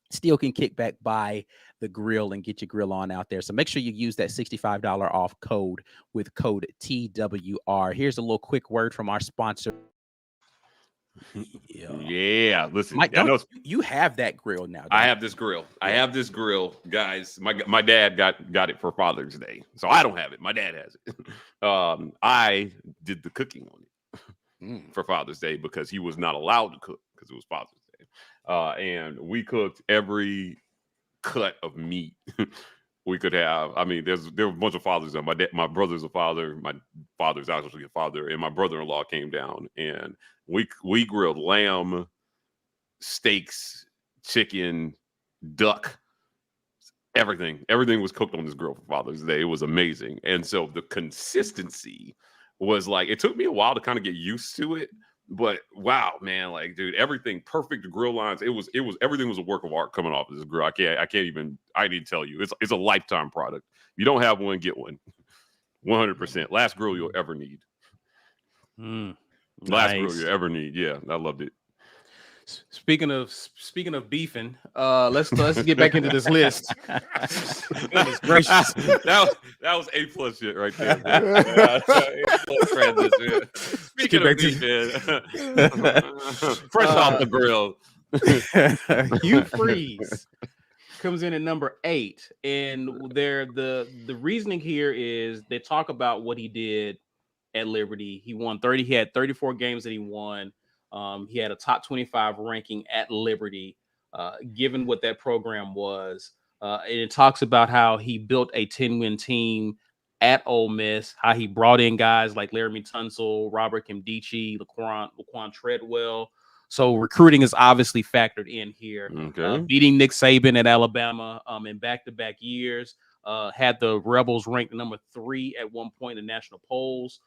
Still can kick back by the grill and get your grill on out there. So make sure you use that $65 off code with code TWR. Here's a little quick word from our sponsor. Yeah, listen, Mike, you have that grill now. I have this grill. Guys. My dad got it for Father's Day, so I don't have it. My dad has it. I did the cooking on it for Father's Day because he was not allowed to cook because it was Father's Day, and we cooked every cut of meat we could have. I mean, there were a bunch of fathers. My brother's a father. My father's actually a father, and my brother-in-law came down, and we grilled lamb, steaks, chicken, duck, Everything was cooked on this grill for Father's Day. It was amazing. And so the consistency was like, it took me a while to kind of get used to it. But wow, man, like, dude, everything perfect. The grill lines, it was everything was a work of art coming off of this grill. I need to tell you, it's a lifetime product. If you don't have one, get one. 100%. Last grill you'll ever need. Last grill you'll ever need. Yeah, I loved it. Speaking of beefing, let's get back into this list. Goodness gracious. That was A+ shit right there. A+ Speaking of beefing, fresh off the grill. Hugh Freeze comes in at number 8, and the reasoning here is they talk about what he did at Liberty. He had 34 games that he won. He had a top 25 ranking at Liberty, given what that program was. And it talks about how he built a 10-win team at Ole Miss, how he brought in guys like Laramie Tunsil, Robert Kimdichie, Laquan Treadwell. So recruiting is obviously factored in here. Okay. Beating Nick Saban at Alabama in back-to-back years. Had the Rebels ranked number 3 at one point in the national polls.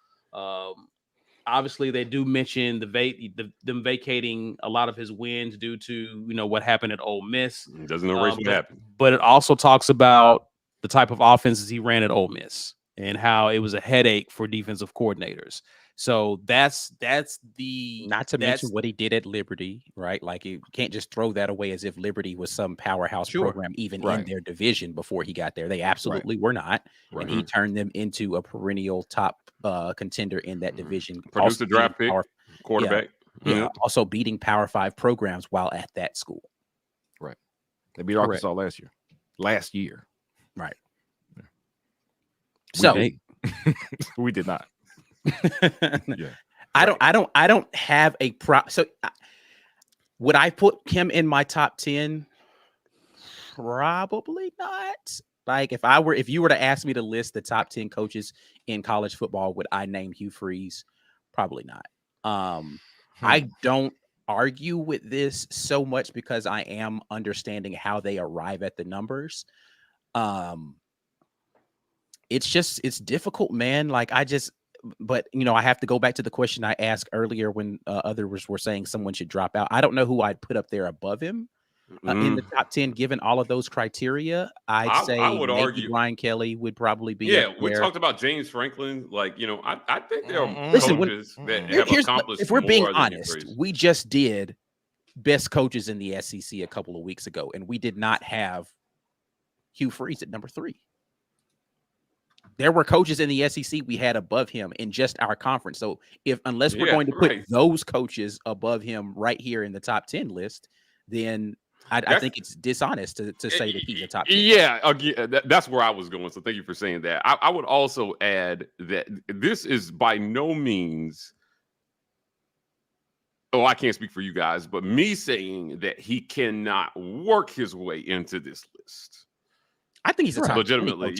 Obviously, they do mention them vacating a lot of his wins due to what happened at Ole Miss. Doesn't erase what happened. But it also talks about the type of offenses he ran at Ole Miss and how it was a headache for defensive coordinators. So that's not to mention what he did at Liberty, right? Like, you can't just throw that away as if Liberty was some powerhouse program, even in their division before he got there. They absolutely were not. And he turned them into a perennial top contender in that division. Produced a draft pick, quarterback. Also beating Power 5 programs while at that school. Right. They beat Arkansas last year. Right. So we did not. I don't have a so would I put him in my top 10? Probably not. Like, if you were to ask me to list the top 10 coaches in college football, would I name Hugh Freeze? Probably not. I don't argue with this so much because I am understanding how they arrive at the numbers. It's difficult, man. Like, but I have to go back to the question I asked earlier when others were saying someone should drop out. I don't know who I'd put up there above him in the top 10, given all of those criteria. I would argue Brian Kelly would probably be. Yeah, we talked about James Franklin. Like, I think there are coaches that have accomplished. If we're being honest, we just did best coaches in the SEC a couple of weeks ago, and we did not have Hugh Freeze at number 3. There were coaches in the SEC we had above him in just our conference. So unless we're going to put those coaches above him right here in the top 10 list, then I think it's dishonest to say that he's a top 10. Yeah, again, that's where I was going. So thank you for saying that. I would also add that this is by no means, I can't speak for you guys, but me saying that he cannot work his way into this list. I think he's a top legitimately,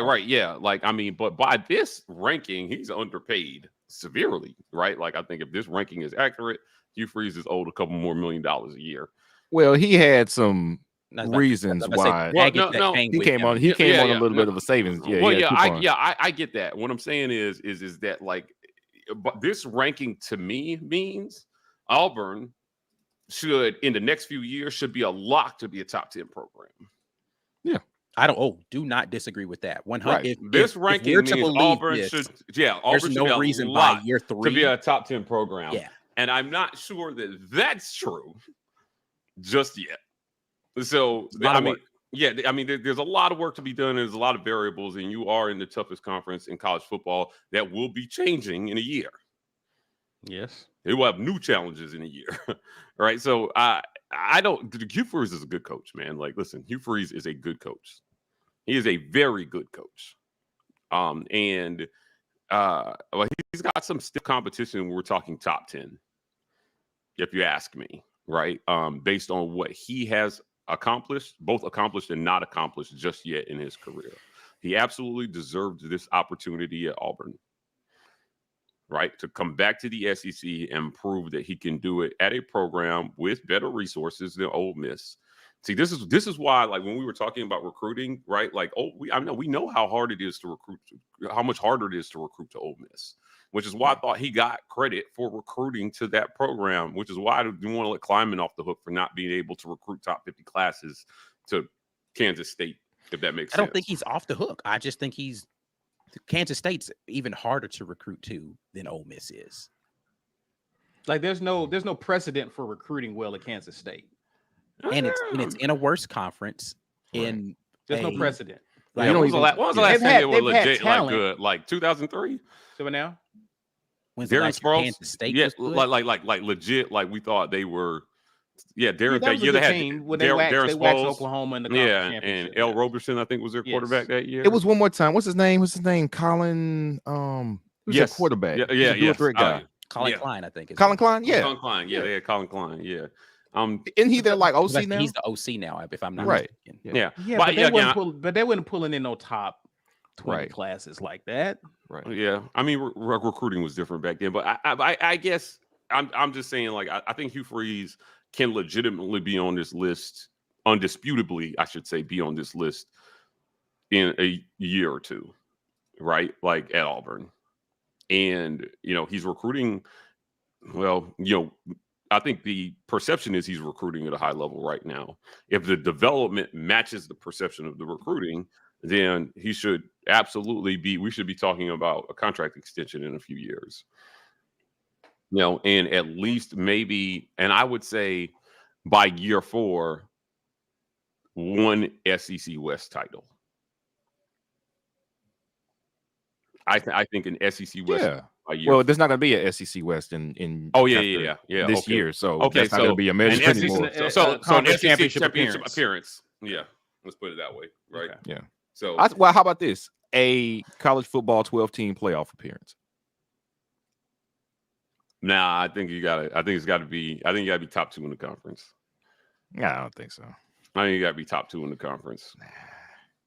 right. Like, I mean, but by this ranking, he's underpaid severely, right? Like, I think if this ranking is accurate, Hugh Freeze is owed a couple more $1 million a year. Well, he had some reasons why. He came on a little bit of a savings. I get that. What I'm saying is that, like, but this ranking to me means Auburn should, in the next few years, should be a lock to be a top 10 program. Yeah. Do not disagree with that. 100. This ranking means Auburn should, there's no reason by year 3 to be a top 10 program. Yeah. And I'm not sure that that's true just yet. So, I mean, there's a lot of work to be done. There's a lot of variables, and you are in the toughest conference in college football that will be changing in a year. Yes. They will have new challenges in a year. Right. So, Hugh Freeze is a good coach, man. Like, listen, Hugh Freeze is a good coach. He is a very good coach. He's got some stiff competition when we're talking top 10, if you ask me, right? Based on what he has accomplished, both accomplished and not accomplished just yet in his career. He absolutely deserved this opportunity at Auburn, right? To come back to the SEC and prove that he can do it at a program with better resources than Ole Miss, See, this is why, like, when we were talking about recruiting, right? Like, we know how hard it is to recruit, how much harder it is to recruit to Ole Miss, which is why I thought he got credit for recruiting to that program, which is why I didn't want to let Kleiman off the hook for not being able to recruit top 50 classes to Kansas State, if that makes sense. I don't think he's off the hook. I just think Kansas State's even harder to recruit to than Ole Miss is. Like, there's no precedent for recruiting well at Kansas State. And it's in a worse conference. There's no precedent. Like, when was the last time they were legit, like, good? Like 2003? So now? When's the last year Kansas State was good? like legit, like we thought they were. Yeah, Darren. That year they had when they waxed Oklahoma in the conference championship. And L. Roberson, I think, was their quarterback that year. It was one more time. What's his name? Colin. Who's their quarterback? Great guy. Colin Klein, I think. Colin Klein. Yeah. Colin Klein. Yeah, they had Colin Klein. Yeah. Isn't he there like OC now? He's the OC now, if I'm not right. mistaken. Yeah. But they weren't pulling in no top 20 classes like that. Right. Yeah. I mean, recruiting was different back then, but I guess I'm just saying, like, I think Hugh Freeze can legitimately be on this list, undisputably, I should say, be on this list in a year or two, right? Like at Auburn. And, he's recruiting, I think the perception is he's recruiting at a high level right now. If the development matches the perception of the recruiting, then he should absolutely we should be talking about a contract extension in a few years. And at least maybe, and I would say by year 4, one SEC West title. I think an SEC West. Yeah. Well, there's not going to be a SEC West in this year, so that's not going to be a measure anymore. So an SEC championship appearance. Yeah, let's put it that way, right? Okay. Yeah. So, how about this? A college football 12-team playoff appearance. Nah, I think it's got to be top 2 in the conference. Yeah, I don't think so. I think you got to be top 2 in the conference.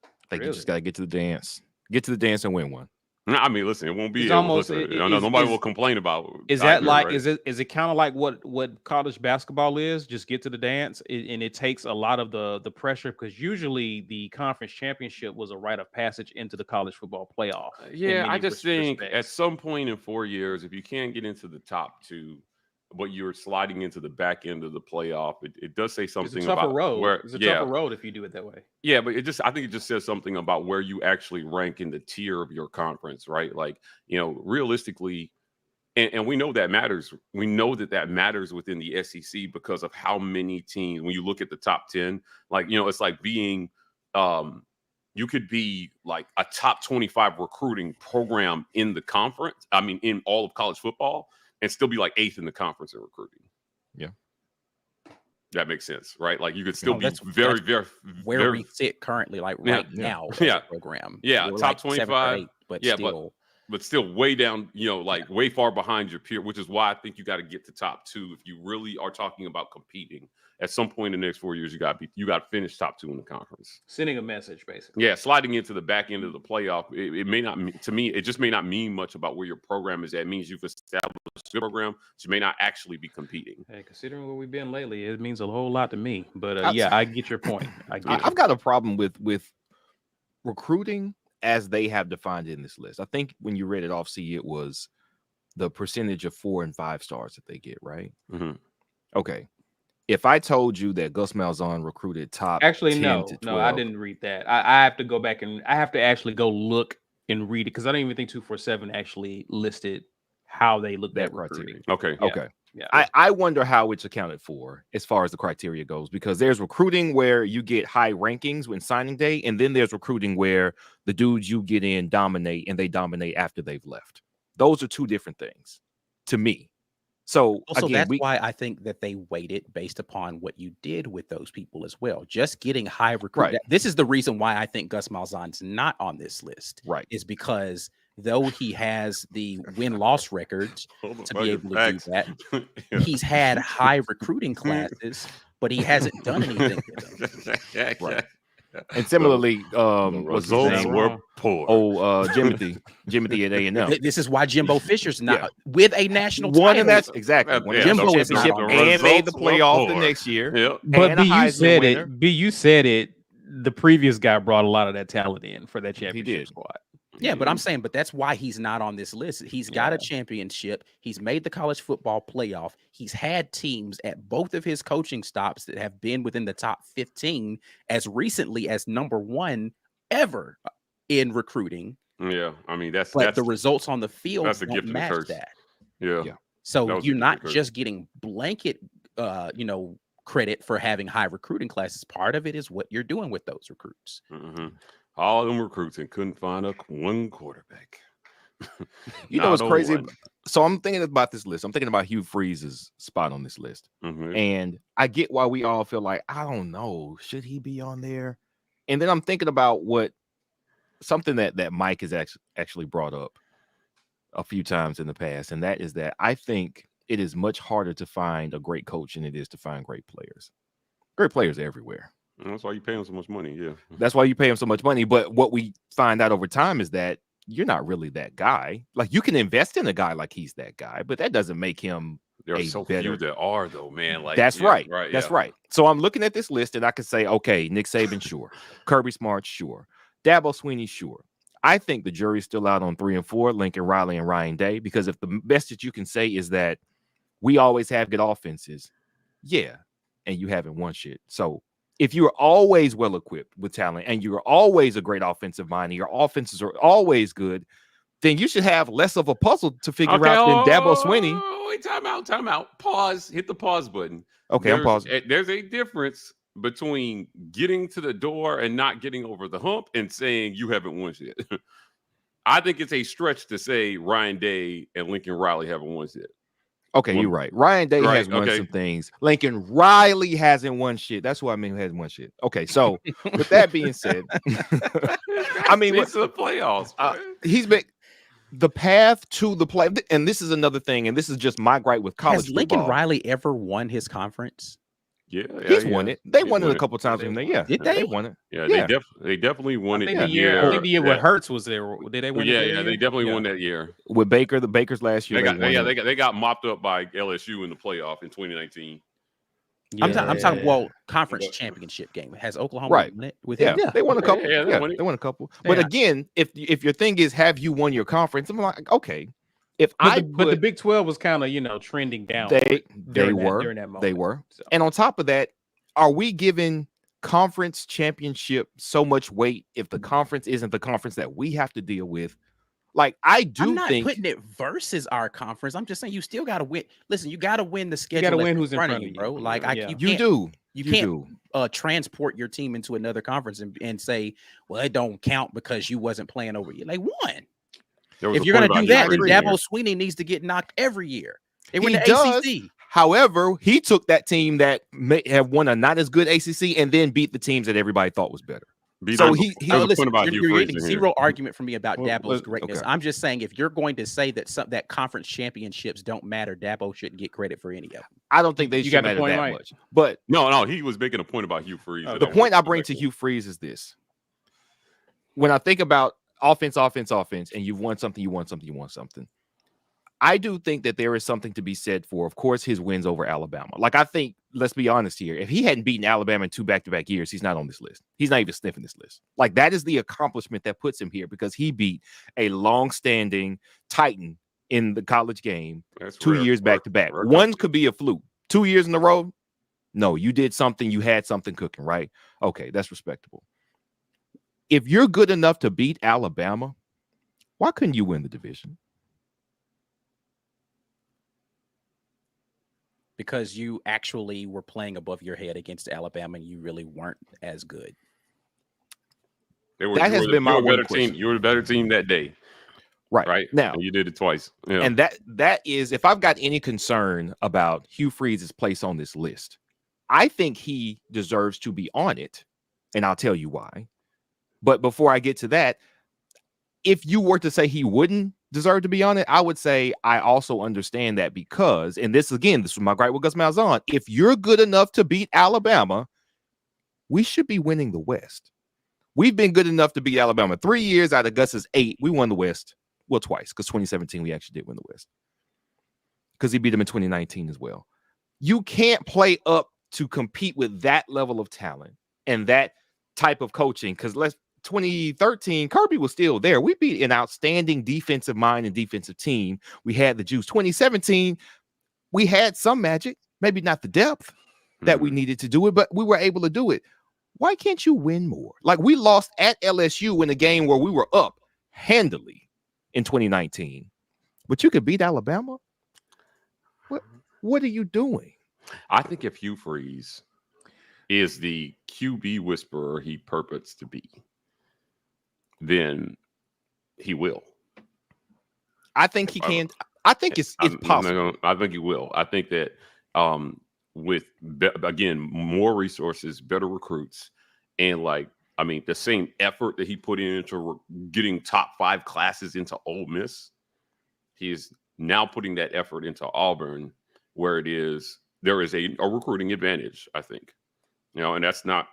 I think you just got to get to the dance. Get to the dance and win one. I mean, listen, it won't be. Nobody will complain about. Is that like? Right? Is it kind of like what college basketball is? Just get to the dance, and it takes a lot of the pressure, because usually the conference championship was a rite of passage into the college football playoff. Yeah, I just think at some point in 4 years, if you can't get into the top 2, but you're sliding into the back end of the playoff, it does say something about where it's a tougher road if you do it that way. Yeah, but I think it just says something about where you actually rank in the tier of your conference, right? Like, realistically, and we know that matters. We know that matters within the SEC because of how many teams. When you look at the top 10, like, it's like being, you could be like a top 25 recruiting program in the conference. I mean, in all of college football, and still be like 8th in the conference in recruiting. Yeah. That makes sense, right? Like, you could still be very, very where we sit currently, like right now. Yeah. Program. Yeah. We're top like 25, 7 or 8, but still way down, like way far behind your peer, which is why I think you got to get to top 2 if you really are talking about competing. At some point in the next 4 years, you got to finish top 2 in the conference. Sending a message, basically. Yeah, sliding into the back end of the playoff, it may not, to me, it just may not mean much about where your program is at. It means you've established a program, so you may not actually be competing. Hey, considering where we've been lately, it means a whole lot to me. But I get your point. I've got a problem with recruiting as they have defined it in this list. I think when you read it off, it was the percentage of 4 and 5 stars that they get, right? Mm-hmm. Okay. If I told you that Gus Malzahn recruited top, actually 10 no, to 12, no, I didn't read that. I have to go back and I have to actually go look and read it, because I don't even think 247 actually listed how they looked at recruiting. Okay. Yeah. Okay. Yeah. I wonder how it's accounted for as far as the criteria goes, because there's recruiting where you get high rankings when signing day, and then there's recruiting where the dudes you get in dominate, and they dominate after they've left. Those are 2 different things to me. So also, that's why I think that they weighted based upon what you did with those people as well. Just getting high recruit. Right. This is the reason why I think Gus Malzahn's not on this list. Right. Is because though he has the win-loss records to be able to do that, he's had high recruiting classes, but he hasn't done anything with them. Right. And similarly, the what's his results name? were poor. Jimothy at A&M. This is why Jimbo Fisher's not with a national Won title. Exactly. Yeah, Jimbo is not on and made the results were playoff the poor. next year. Yep. But and a B, you Heisman said winner. it. B, you said it. The previous guy brought a lot of that talent in for that championship squad. Yeah, but I'm saying, but that's why he's not on this list. He's got a championship. He's made the college football playoff. He's had teams at both of his coaching stops that have been within the top 15 as recently as #1 ever in recruiting. Yeah, I mean that's the results on the field that's a don't gift and a match curse. that. Yeah. So you're not just getting blanket, credit for having high recruiting classes. Part of it is what you're doing with those recruits. Mm-hmm. All them recruits and couldn't find one quarterback. You know what's crazy? So I'm thinking about this list. I'm thinking about Hugh Freeze's spot on this list. Mm-hmm. And I get why we all feel like, I don't know, should he be on there? And then I'm thinking about something that Mike has actually brought up a few times in the past. And that is that I think it is much harder to find a great coach than it is to find great players. Great players everywhere. That's why you pay him so much money. Yeah. That's why you pay him so much money. But what we find out over time is that you're not really that guy. Like, you can invest in a guy like he's that guy, but that doesn't make him there are so few that are, though, man. Like, that's right. That's right. So I'm looking at this list and I can say, okay, Nick Saban, sure. Kirby Smart, sure. Dabo Swinney, sure. I think the jury's still out on 3 and 4, Lincoln Riley and Ryan Day, because if the best that you can say is that we always have good offenses, yeah, and you haven't won shit. So if you're always well equipped with talent and you're always a great offensive mind and your offenses are always good, then you should have less of a puzzle to figure out than Dabo Swinney. Wait, time out. Pause. Hit the pause button. Okay, I'm pausing. There's a difference between getting to the door and not getting over the hump and saying you haven't won shit. I think it's a stretch to say Ryan Day and Lincoln Riley haven't won shit. Okay, you're right. Ryan Day has won some things. Lincoln Riley hasn't won shit. That's what I mean. Hasn't won shit. Okay, so with that being said, I mean, it's the playoffs. He's been the path to the play, and this is another thing, and this is just my gripe with college. Has Lincoln Riley ever won his conference? Yeah, he's won it. They won it a couple times. Yeah, did they? They won it. Yeah, they definitely won it. I think the year when Hurts was there. Did they win? Yeah, they definitely won that year with Baker. The Bakers last year. They got mopped up by LSU in the playoff in 2019. Yeah. I'm talking conference championship game. Has Oklahoma won it with him? Yeah, they won a couple. They won a couple. But again, if your thing is have you won your conference, I'm like, okay. But the Big 12 was kind of trending down. They were. So. And on top of that, are we giving conference championship so much weight if the conference isn't the conference that we have to deal with? Like, I'm not putting it versus our conference. I'm just saying you still got to win. Listen, you got to win the schedule. You got to win who's in front of you, bro. Like, you can't transport your team into another conference and say, well, it don't count because you wasn't playing over you. They won. If you're going to do that, then Dabo Swinney needs to get knocked every year. They win the ACC. However, he took that team that may have won a not as good ACC and then beat the teams that everybody thought was better. So you're getting zero argument from me about Dabo's greatness. Okay. I'm just saying if you're going to say that conference championships don't matter, Dabo shouldn't get credit for any of them. I don't think they should matter that much. But no, he was making a point about Hugh Freeze. The point I bring to Hugh Freeze is this: when I think about offense, and you've won something, you won something. I do think that there is something to be said for, of course, his wins over Alabama. Like, I think, let's be honest here, if he hadn't beaten Alabama in 2 back-to-back years, he's not on this list. He's not even sniffing this list. Like, that is the accomplishment that puts him here because he beat a long-standing Titan in the college game 2 years back-to-back. One could be a fluke. 2 years in a row? No, you did something. You had something cooking, right? Okay, that's respectable. If you're good enough to beat Alabama, why couldn't you win the division? Because you actually were playing above your head against Alabama and you really weren't as good. That has been my better team. You were the better team that day. Right. Now, and you did it twice. Yeah. And that is, if I've got any concern about Hugh Freeze's place on this list, I think he deserves to be on it. And I'll tell you why. But before I get to that, if you were to say he wouldn't deserve to be on it, I would say I also understand that because, and this was my gripe with Gus Malzahn, if you're good enough to beat Alabama, we should be winning the West. We've been good enough to beat Alabama 3 years out of Gus's 8. We won the West. Well, twice, because 2017 we actually did win the West. Because he beat them in 2019 as well. You can't play up to compete with that level of talent and that type of coaching. Because 2013, Kirby was still there. We beat an outstanding defensive mind and defensive team. We had the juice. 2017, we had some magic, maybe not the depth that we needed to do it, but we were able to do it. Why can't you win more? Like, we lost at LSU in a game where we were up handily in 2019, but you could beat Alabama? What are you doing? I think if Hugh Freeze is the QB whisperer he purports to be, then he will. I think he can. I think it's possible. I think he will. I think that with, again, more resources, better recruits, and the same effort that he put into getting top 5 classes into Ole Miss, he is now putting that effort into Auburn, where there is a recruiting advantage, I think. And that's not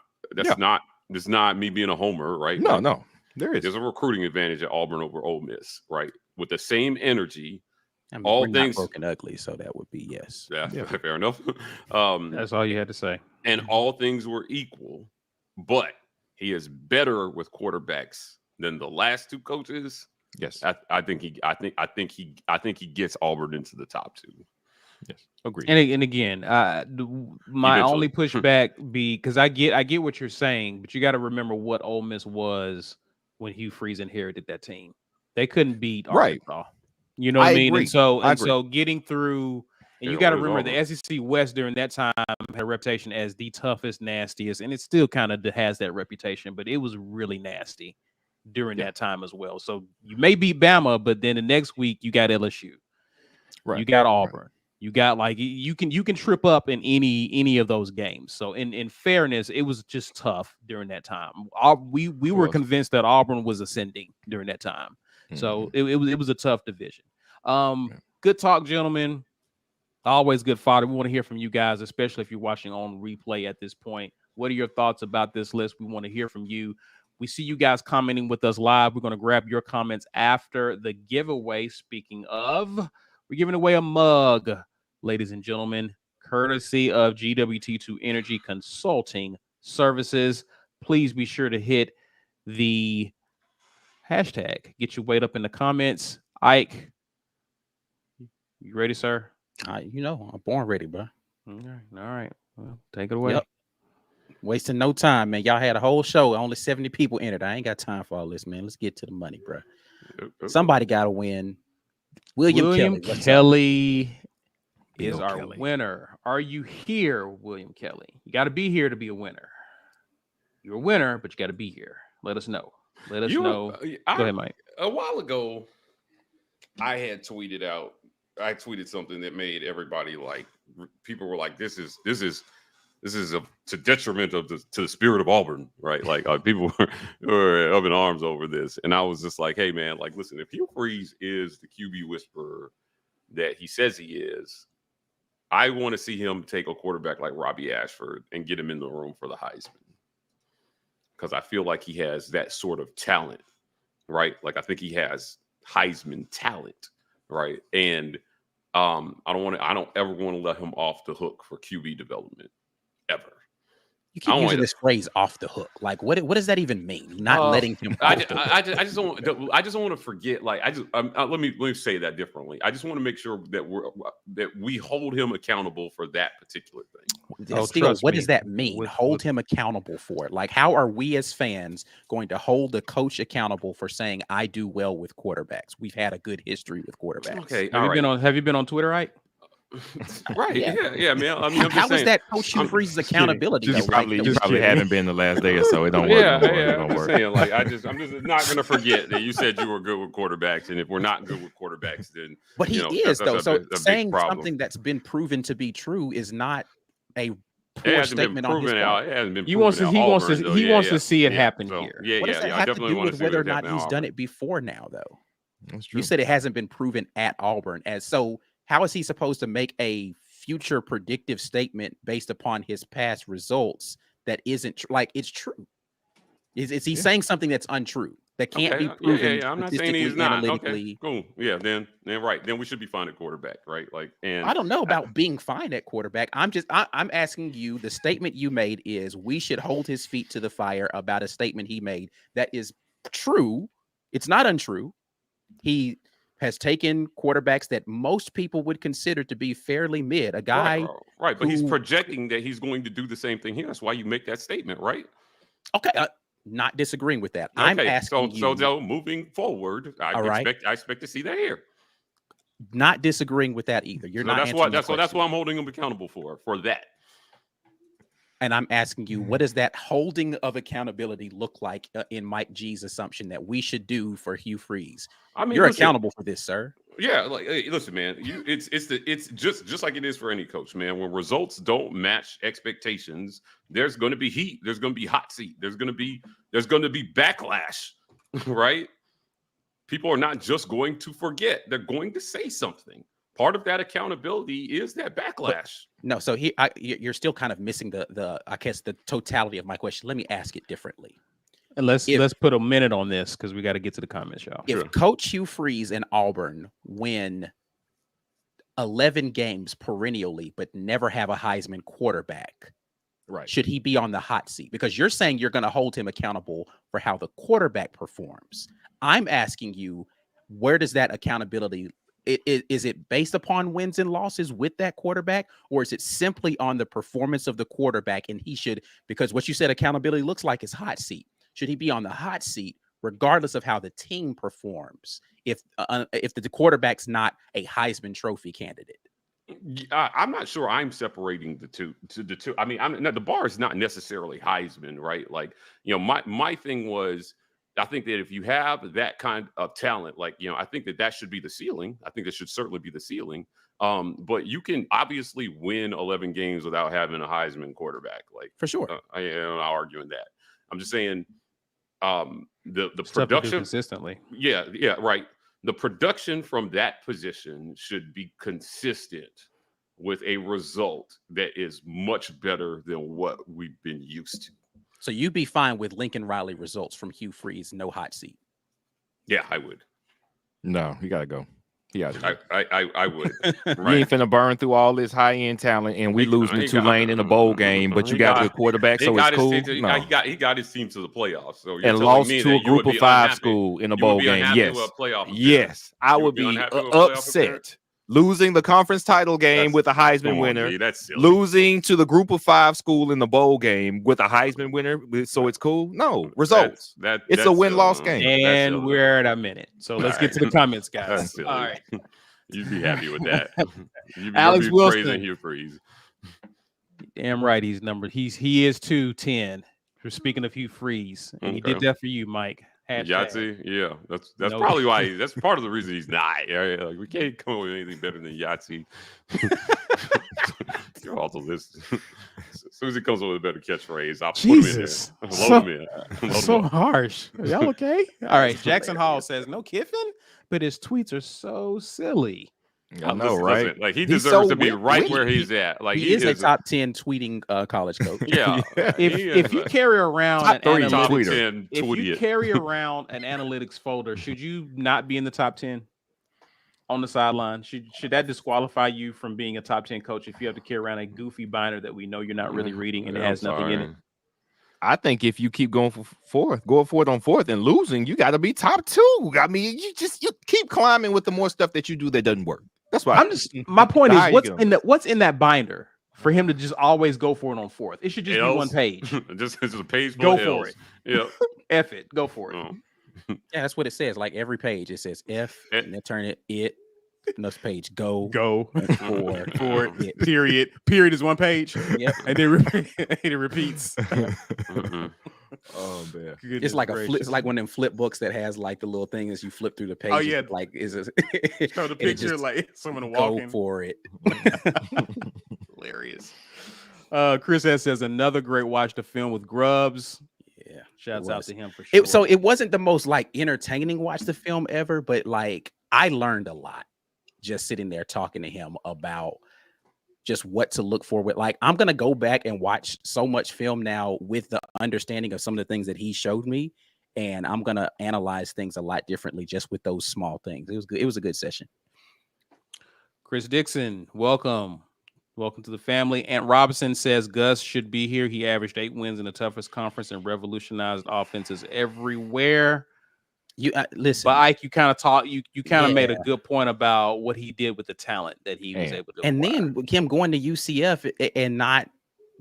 me being a homer, right? No. There's a recruiting advantage at Auburn over Ole Miss, right? With the same energy. I mean, all things broken ugly, so that would be yes. Yeah. Fair enough. That's all you had to say. And all things were equal, but he is better with quarterbacks than the last 2 coaches. Yes, I think he gets Auburn into the top 2. Yes, agreed. And again, my only pushback because I get what you're saying, but you got to remember what Ole Miss was when Hugh Freeze inherited that team. They couldn't beat Arkansas. You know what I mean? Agree. And so getting through, and you got to remember the SEC West during that time had a reputation as the toughest, nastiest, and it still kind of has that reputation, but it was really nasty during that time as well. So you may beat Bama, but then the next week you got LSU. Right. You got Auburn. Right. You got you can trip up in any of those games. So in fairness, it was just tough during that time. We were convinced that Auburn was ascending during that time. So it was a tough division. Good talk, gentlemen. Always good fodder. We want to hear from you guys, especially if you're watching on replay at this point. What are your thoughts about this list? We want to hear from you. We see you guys commenting with us live. We're going to grab your comments after the giveaway. Speaking of, we're giving away a mug, ladies and gentlemen, courtesy of GWT2 Energy Consulting Services. Please be sure to hit the hashtag. Get your weight up in the comments. Ike, you ready, sir? I'm born ready, bro. All right. Well, take it away. Yep. Wasting no time, man. Y'all had a whole show. Only 70 people entered. I ain't got time for all this, man. Let's get to the money, bro. Somebody got to win. William Kelly is our winner. Are you here, William Kelly? You got to be here to be a winner. You're a winner, but you got to be here. Let us know. Let us know. Go ahead, Mike. A while ago, I had tweeted out. I tweeted something that made everybody people were like, "This is to detriment to the spirit of Auburn," right? People were up in arms over this, and I was just like, "Hey, man, listen, if Hugh Freeze is the QB whisperer that he says he is, I want to see him take a quarterback like Robbie Ashford and get him in the room for the Heisman, because I feel like he has that sort of talent, right? I think he has Heisman talent, right? And I don't ever want to let him off the hook for QB development ever. You keep using this phrase "off the hook." What does that even mean? Not letting him. I just don't want to forget. Let me say that differently. I just want to make sure that we hold him accountable for that particular thing. What does that mean? Hold him accountable for it. How are we as fans going to hold a coach accountable for saying I do well with quarterbacks? We've had a good history with quarterbacks. Okay, have you been on Twitter, right? Right. Yeah, man. I mean, how is that Coach Hugh Freeze's accountability? You probably haven't been the last day or so. It don't work. I'm just saying, I'm just not going to forget that you said you were good with quarterbacks, and if we're not good with quarterbacks, then but he is though. So saying something that's been proven to be true is not a poor statement on his part. It hasn't been. He wants to see it happen here. What does that have to do with whether or not he's done it before now, though? That's true. You said it hasn't been proven at Auburn, how is he supposed to make a future predictive statement based upon his past results that isn't it's true? Is he saying something that's untrue? That can't be proven. I'm not saying he's not. Okay, cool. Yeah, then right. Then we should be fine at quarterback, right? Like, and I don't know about being fine at quarterback. I'm asking you. The statement you made is we should hold his feet to the fire about a statement he made that is true. It's not untrue. He has taken quarterbacks that most people would consider to be fairly mid. A guy, right? But he's projecting that he's going to do the same thing here. That's why you make that statement, right? Okay. Not disagreeing with that. Okay, I'm asking you. So moving forward, I expect to see that here. Not disagreeing with that either. You're not. That's what I'm holding him accountable for that. And I'm asking you, what does that holding of accountability look like in Mike G's assumption that we should do for Hugh Freeze? I mean, you're accountable for this, sir. Yeah, like, hey, listen, man. It's just like it is for any coach, man. When results don't match expectations, there's going to be heat. There's going to be hot seat. There's going to be backlash, right? People are not just going to forget; they're going to say something. Part of that accountability is that backlash. No, so you're still kind of missing the I guess the totality of my question. Let me ask it differently. And let's put a minute on this because we got to get to the comments, y'all. If Coach Hugh Freeze and Auburn win 11 games perennially, but never have a Heisman quarterback, right? Should he be on the hot seat? Because you're saying you're going to hold him accountable for how the quarterback performs. I'm asking you, where does that accountability? Is it based upon wins and losses with that quarterback, or is it simply on the performance of the quarterback? And he should, because what you said accountability looks like is hot seat. Should he be on the hot seat regardless of how the team performs if the quarterback's not a Heisman Trophy candidate? I'm not sure I'm separating the two. I mean, the bar is not necessarily Heisman, right? Like, my thing was, I think that if you have that kind of talent, like, I think that should be the ceiling. I think that should certainly be the ceiling. But you can obviously win 11 games without having a Heisman quarterback. Like, for sure. I'm not arguing that. I'm just saying the production consistently. Yeah, right. The production from that position should be consistent with a result that is much better than what we've been used to. So you'd be fine with Lincoln Riley results from Hugh Freeze, no hot seat? Yeah, I would. No, he got to go. I would. Right. You ain't finna burn through all this high-end talent, and we losing to Tulane in a bowl game, but you got a good quarterback, so it's cool. He got his team to the playoffs. So and lost to a group of 5 school in a bowl game. Yes, I would be upset. Losing the conference title game with a Heisman winner, losing to the group of 5 school in the bowl game with a Heisman winner, so it's cool. No results. It's a win-loss game. And we're at a minute, so let's get to the comments, guys. All right, you'd be happy with that. Alex Wilson, praising Hugh Freeze. Damn right, he is 210. We're speaking of Hugh Freeze, and he did that for you, Mike. Yahtzee, yeah, that's probably why. That's part of the reason he's not. Right? Like, we can't come up with anything better than Yahtzee. You're also this. As soon as he comes up with a better catchphrase, I'll Jesus. Put him in there. Load him in. So harsh. Are y'all okay? All right. Jackson Hall says no Kiffin, but his tweets are so silly. I know, right? Listen, like, he deserves to be right where he's at. Like, he is a top 10 tweeting college coach. Yeah. If you carry around an analytics folder, should you not be in the top 10 on the sideline? Should that disqualify you from being a top 10 coach if you have to carry around a goofy binder that we know you're not really reading and it has nothing in it? I think if you keep going for fourth on fourth and losing, you got to be top 2. I mean, you keep climbing with the more stuff that you do that doesn't work. That's why my point is what's in that binder for him to just always go for it on fourth? It should just be one page. just a page. Go for it. Yeah. F it. Go for it. Yeah, that's what it says. Like every page, it says F, and then turn it. Next page, go for it. Period is one page. Yep, and then it repeats. Mm-hmm. Oh man, it's like it's like one of them flip books that has like the little thing as you flip through the page. Oh yeah, like is it? Show the picture like someone walking. Go for it. Hilarious. Chris S says another great watch the film with Grubbs. Yeah, shouts out to him for sure. So it wasn't the most like entertaining watch the film ever, but like I learned a lot just sitting there talking to him about just what to look for with. Like, I'm going to go back and watch so much film now with the understanding of some of the things that he showed me. And I'm going to analyze things a lot differently just with those small things. It was good. It was a good session. Chris Dixon, welcome. Welcome to the family. Ant Robinson says Gus should be here. He averaged 8 wins in the toughest conference and revolutionized offenses everywhere. You listen, but Ike, you kind of talk. You kind of made a good point about what he did with the talent that he was able to. And then him going to UCF and not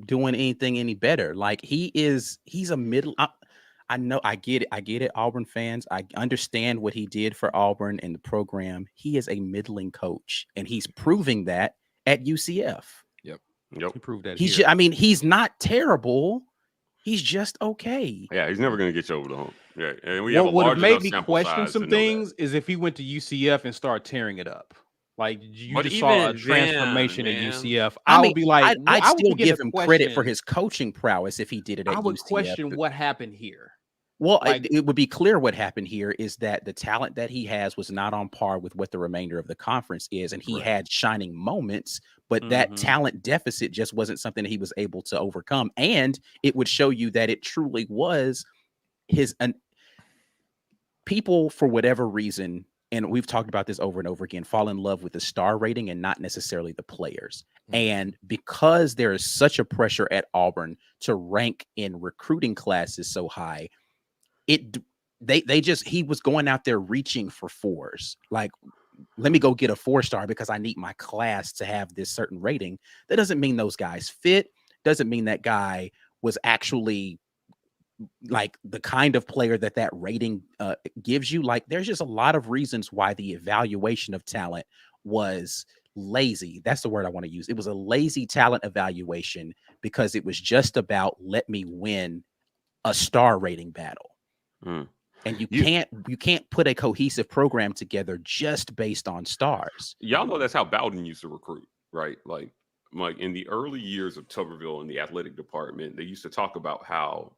doing anything any better. Like he's a middle. I know, I get it. Auburn fans, I understand what he did for Auburn and the program. He is a middling coach, and he's proving that at UCF. Yep. He proved that. He's not terrible. He's just okay. Yeah, he's never going to get you over the hump. Yeah, and what would have made me question some things is if he went to UCF and started tearing it up. Like you just saw a transformation at UCF. I would be like, I'd still give him credit for his coaching prowess if he did it at UCF. I would question what happened here. Well, it would be clear what happened here is that the talent that he has was not on par with what the remainder of the conference is. And he had shining moments, but that talent deficit just wasn't something that he was able to overcome. And it would show you that it truly was people, for whatever reason, and we've talked about this over and over again, fall in love with the star rating and not necessarily the players. And because there is such a pressure at Auburn to rank in recruiting classes so high, he was going out there reaching for 4s. Like, let me go get a 4-star because I need my class to have this certain rating. That doesn't mean those guys fit. Doesn't mean that guy was actually like the kind of player that rating gives you. Like, there's just a lot of reasons why the evaluation of talent was lazy. That's the word I want to use. It was a lazy talent evaluation because it was just about let me win a star rating battle. And you can't put a cohesive program together just based on stars. Y'all know that's how Bowden used to recruit, right? Like in the early years of Tuberville in the athletic department, they used to talk about how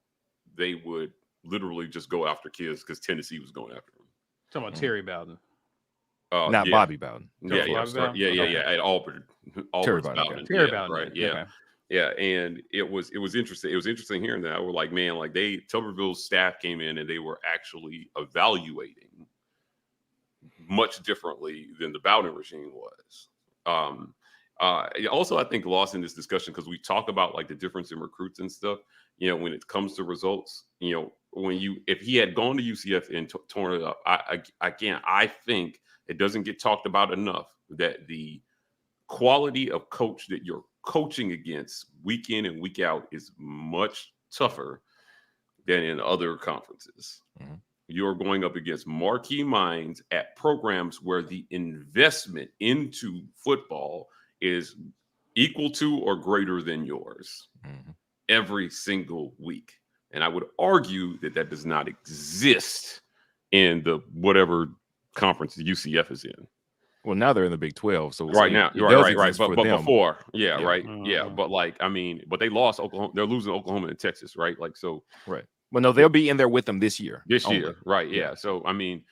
they would literally just go after kids because Tennessee was going after them. Talking about Terry Bowden. Not Bobby Bowden. Yeah. At Auburn. Terry Bowden. Terry Bowden. Right. Yeah. Okay. Yeah, and it was interesting. It was interesting hearing that. We're like, man, like Tuberville's staff came in and they were actually evaluating much differently than the Bowden regime was. Also, I think lost in this discussion because we talk about like the difference in recruits and stuff. You know, when it comes to results, you know, if he had gone to UCF and torn it up, I think it doesn't get talked about enough that the quality of coach that you're coaching against week in and week out is much tougher than in other conferences. You're going up against marquee minds at programs where the investment into football is equal to or greater than yours every single week. And I would argue that does not exist in the whatever conference the UCF is in. Well, now they're in the Big 12, so right now, right. But before, right, But like, I mean, but they lost Oklahoma. They're losing Oklahoma and Texas, right? Like, so, right. Well, no, they'll be in there with them this year. Right? Yeah. So, I mean,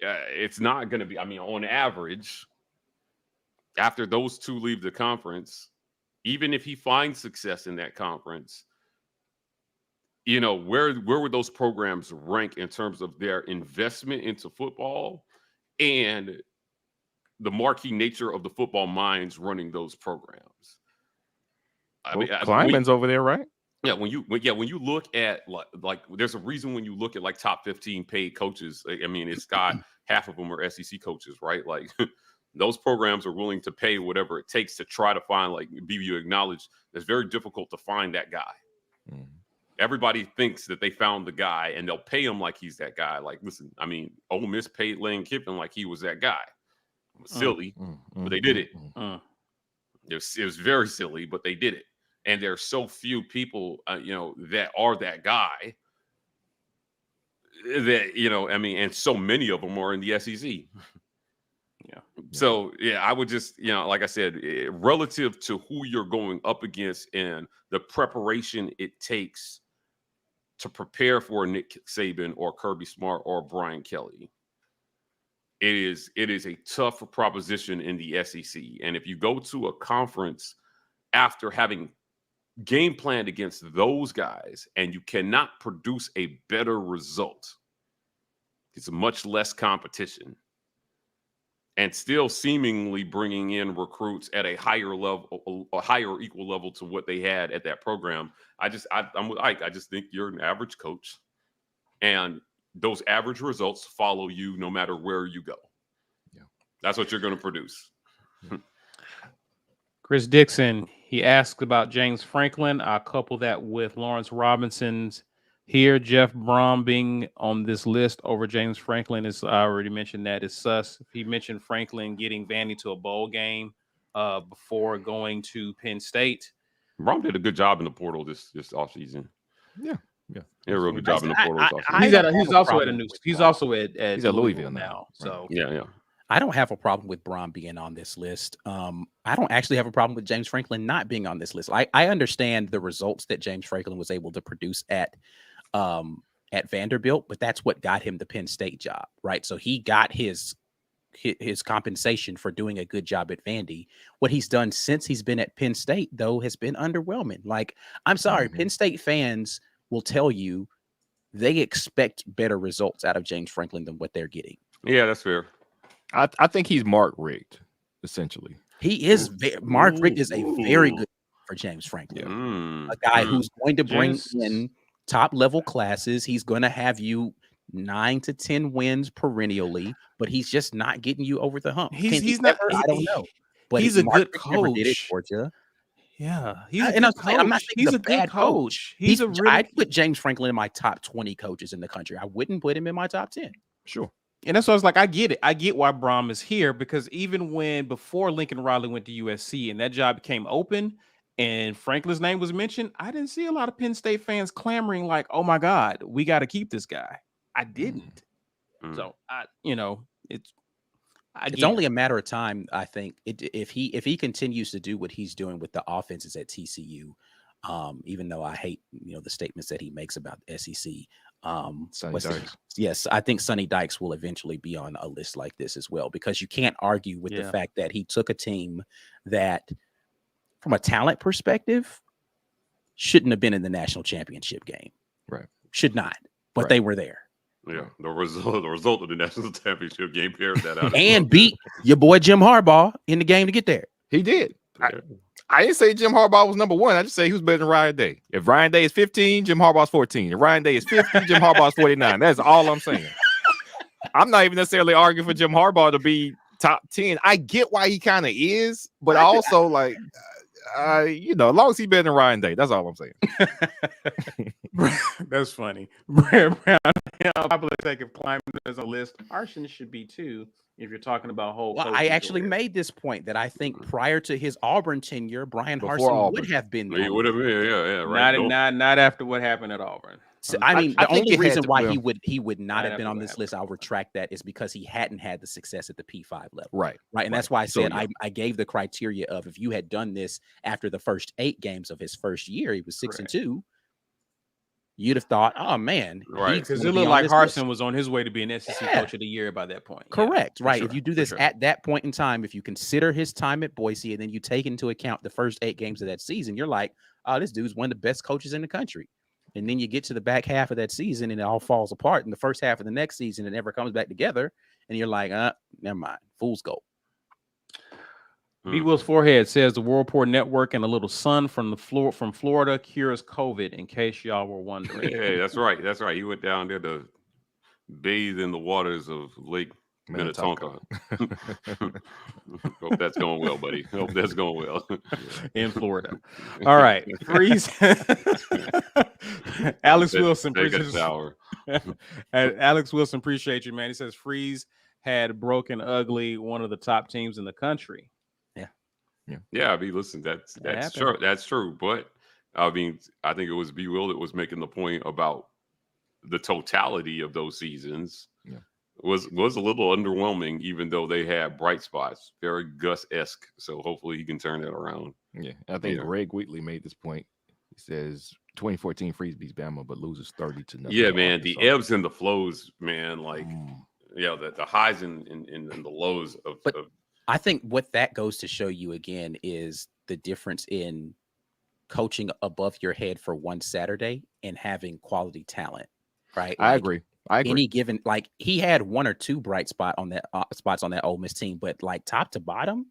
it's not going to be. I mean, on average, after those two leave the conference, even if he finds success in that conference, you know, where would those programs rank in terms of their investment into football and the marquee nature of the football minds running those programs? Kleinman's over there, right? Yeah, when you look at like there's a reason when you look at like top 15 paid coaches. I mean, it's got half of them are SEC coaches, right? Like those programs are willing to pay whatever it takes to try to find, like BBU acknowledged, it's very difficult to find that guy. Everybody thinks that they found the guy and they'll pay him like he's that guy. Like, listen, I mean, Ole Miss paid Lane Kiffin like he was that guy. It was silly, but they did it. It was very silly, but they did it. And there's so few people, you know, that are that guy that, you know, I mean, and so many of them are in the SEC. So, I would just, you know, like I said, relative to who you're going up against and the preparation it takes to prepare for Nick Saban or Kirby Smart or Brian Kelly, it is a tough proposition in the SEC. And if you go to a conference after having game planned against those guys, and you cannot produce a better result. It's much less competition, and still seemingly bringing in recruits at a higher level, a higher equal level to what they had at that program. I'm with Ike. I just think you're an average coach, and those average results follow you no matter where you go. Yeah, that's what you're going to produce. Chris Dixon, he asked about James Franklin. I'll couple that with Lawrence Robinson's here. Jeff Brom being on this list over James Franklin is, I already mentioned that, is sus. He mentioned Franklin getting Vandy to a bowl game before going to Penn State. Brom did a good job in the portal this offseason. Yeah, a real good job in the portal. He's also at Louisville now. So yeah. I don't have a problem with Brom being on this list. I don't actually have a problem with James Franklin not being on this list. I understand the results that James Franklin was able to produce at Vanderbilt, but that's what got him the Penn State job, right? So he got his compensation for doing a good job at Vandy. What he's done since he's been at Penn State, though, has been underwhelming. Like, I'm sorry, Penn State fans will tell you they expect better results out of James Franklin than what they're getting. Yeah, that's fair. I think he's Mark rigged, essentially. He is. Mark rigged is a very good for James Franklin. A guy who's going to bring in top level classes. He's going to have you 9 to 10 wins perennially, but he's just not getting you over the hump. He's not. I don't know, but he's a good coach. Did it for you. Yeah, I'm not saying he's a bad coach. I'd put James Franklin in my top 20 coaches in the country. I wouldn't put him in my top 10. Sure. And that's why I was like, I get it. I get why Brom is here, because even before Lincoln Riley went to USC and that job became open and Franklin's name was mentioned, I didn't see a lot of Penn State fans clamoring like, "Oh my God, we got to keep this guy." I didn't. So it's only a matter of time. I think if he continues to do what he's doing with the offenses at TCU, even though I hate the statements that he makes about the SEC. Yes, I think Sonny Dykes will eventually be on a list like this as well, because you can't argue with the fact that he took a team that, from a talent perspective, shouldn't have been in the national championship game. Right. Should not, but they were there. Yeah, the result of the national championship game bears that out. And beat your boy Jim Harbaugh in the game to get there. He did. I didn't say Jim Harbaugh was number one. I just say he was better than Ryan Day. If Ryan Day is 15, Jim Harbaugh's 14. If Ryan Day is 50, Jim Harbaugh's 49. That's all I'm saying. I'm not even necessarily arguing for Jim Harbaugh to be top 10. I get why he kind of is, but as long as he's better than Ryan Day, that's all I'm saying. That's funny. Brad Brown, I'll probably take a climb as a list. Arson should be too. If you're talking about whole, I actually made this point that I think prior to his Auburn tenure, Brian Harsin would have been. He would have been, right. Not after what happened at Auburn. So, I mean, the only reason why he would not have been on this list, I'll retract that, is because he hadn't had the success at the P5 level. Right. And that's why I said I gave the criteria of, if you had done this after the first 8 games of his first year, he was 6-2. You'd have thought, oh man, right? Because it looked like Harsin was on his way to be an SEC coach of the year by that point. Correct, right? Sure. If you do this at that point in time, if you consider his time at Boise, and then you take into account the first 8 games of that season, you're like, oh, this dude's one of the best coaches in the country. And then you get to the back half of that season, and it all falls apart. In the first half of the next season, it never comes back together, and you're like, never mind, fool's gold. B. Will's forehead says the War Rapport Network and a little sun from Florida cures COVID, in case y'all were wondering. Hey, that's right. That's right. He went down there to bathe in the waters of Lake Minnetonka. Hope that's going well, buddy. Hope that's going well. In Florida. All right. Freeze. Alex Wilson. Alex Wilson, appreciate you, man. He says Freeze had broken ugly, one of the top teams in the country. Yeah, I mean, listen, that's true. That's true. But I mean, I think it was B. Will that was making the point about the totality of those seasons. Was a little underwhelming, even though they had bright spots, very Gus-esque. So hopefully he can turn that around. Yeah, I think Greg Wheatley made this point. He says 2014 Freeze beats Bama, but loses 30-0. Yeah, man, the ebbs and the flows, man. Like, the highs and the lows of. I think what that goes to show you again is the difference in coaching above your head for one Saturday and having quality talent, right? I agree. Any given, like he had one or two bright spots on that Ole Miss team, but like top to bottom,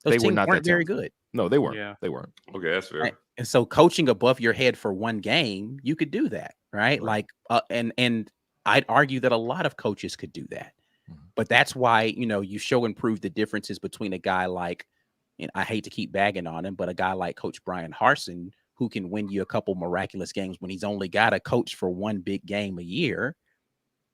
those teams weren't very good. No, they weren't. Yeah. They weren't. Okay, that's fair. Right? And so coaching above your head for one game, you could do that, right? Like, and I'd argue that a lot of coaches could do that. But that's why, you show and prove the differences between a guy like, and I hate to keep bagging on him, but a guy like Coach Brian Harsin, who can win you a couple miraculous games when he's only got a coach for one big game a year.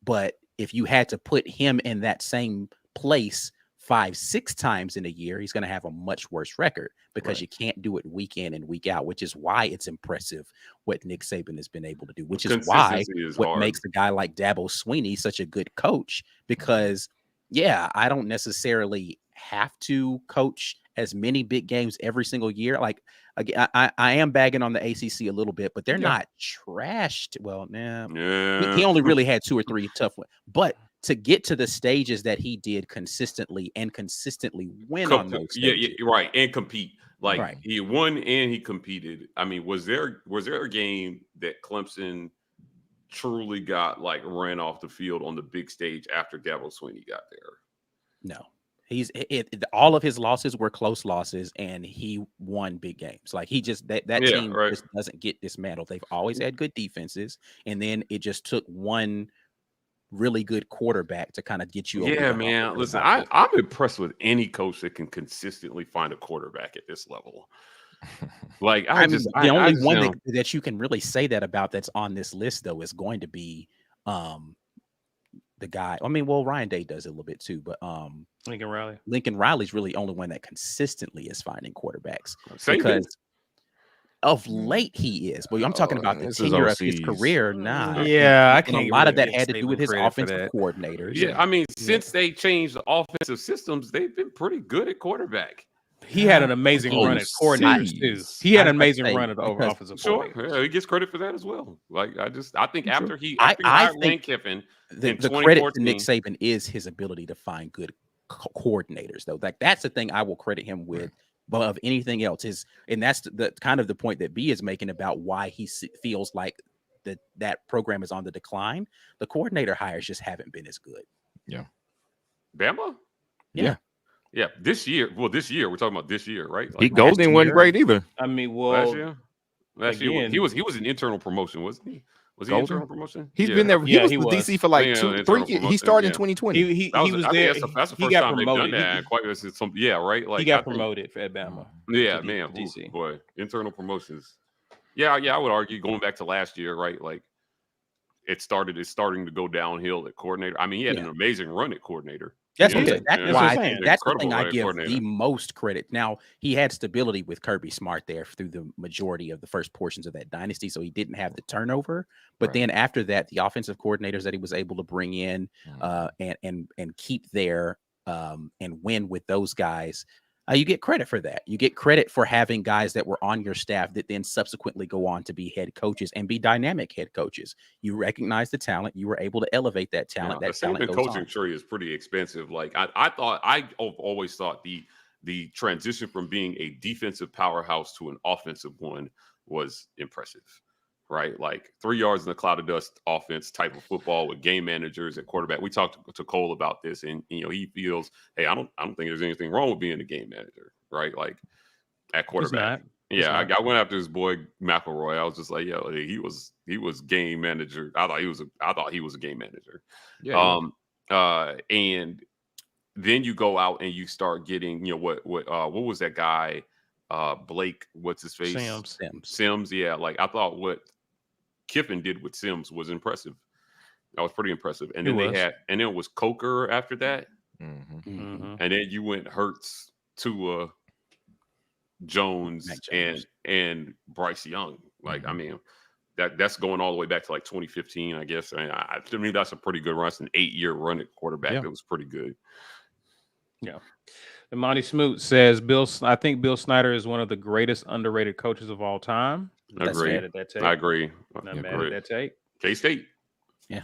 But if you had to put him in that same place 5-6 times in a year, he's going to have a much worse record because you can't do it week in and week out, which is why it's impressive what Nick Saban has been able to do, which is why what makes a guy like Dabo Swinney such a good coach, because I don't necessarily have to coach as many big games every single year. Like, again, I am bagging on the ACC a little bit, but they're not trashed. Well, he only really had 2 or 3 tough ones, but to get to the stages that he did consistently win on those stages. Right, and compete. Like he won and he competed. I mean, was there a game that Clemson truly got like ran off the field on the big stage after Dabo Swinney got there? No. All of his losses were close losses, and he won big games. Like he just that team just doesn't get dismantled. They've always had good defenses, and then it just took one really good quarterback to kind of get you. Yeah, man. Listen, I'm impressed with any coach that can consistently find a quarterback at this level. Like the only one that you can really say that about that's on this list though is going to be the guy. I mean, well, Ryan Day does it a little bit too, but Lincoln Riley's really the only one that consistently is finding quarterbacks because of late he is. But I'm talking about the tenure of his career. I can't. A lot of that had to do with his offensive coordinators. Yeah, I mean, since they changed the offensive systems, they've been pretty good at quarterback. He had an amazing run at coordinators too. He had an amazing run at offensive coordinators. Yeah, he gets credit for that as well. Like I think after he hired Lane Kiffin, the credit to Nick Saban is his ability to find good coordinators, though. Like that's the thing I will credit him with. But of anything else and that's the kind of the point that B is making about why he feels like that program is on the decline. The coordinator hires just haven't been as good. Yeah. Bama? Yeah. Yeah. This year, we're talking about this year, right? Like Pete Golding wasn't great either. I mean, last year he was an internal promotion, wasn't he? Was he internal promotion? He's been there. He was with DC for like 2-3 years. He started in 2020. He was there. That's the first time they've done that. Right? Like he got promoted for Alabama. Yeah, man. DC. Boy, internal promotions. Yeah. I would argue going back to last year, right? Like it's starting to go downhill at coordinator. I mean, he had an amazing run at coordinator. That's what that's the thing I give the most credit. Now, he had stability with Kirby Smart there through the majority of the first portions of that dynasty, so he didn't have the turnover. But then after that, the offensive coordinators that he was able to bring in and keep there and win with those guys, you get credit for that. You get credit for having guys that were on your staff that then subsequently go on to be head coaches and be dynamic head coaches. You recognize the talent. You were able to elevate that talent. That talent goes coaching tree is pretty expensive. Like I've always thought the transition from being a defensive powerhouse to an offensive one was impressive. Right, like 3 yards in the cloud of dust offense type of football with game managers at quarterback. We talked to Cole about this, and he feels, hey, I don't think there's anything wrong with being a game manager, right? Like at quarterback. I went after his boy McElroy. I was just like, yo, he was game manager. I thought he was a game manager. Yeah. And then you go out and you start getting, what was that guy? Blake, what's his face? Sims. Yeah, like I thought what Kiffin did with Sims was impressive. That was pretty impressive. And then then it was Coker after that. And then you went Hurts to Jones and Bryce Young. Like, I mean, that's going all the way back to like 2015, I guess. To me, that's a pretty good run. It's an 8-year run at quarterback. That was pretty good. Yeah. And Monty Smoot says, I think Bill Snyder is one of the greatest underrated coaches of all time. I agree. Not mad at that take. K-State. Yeah.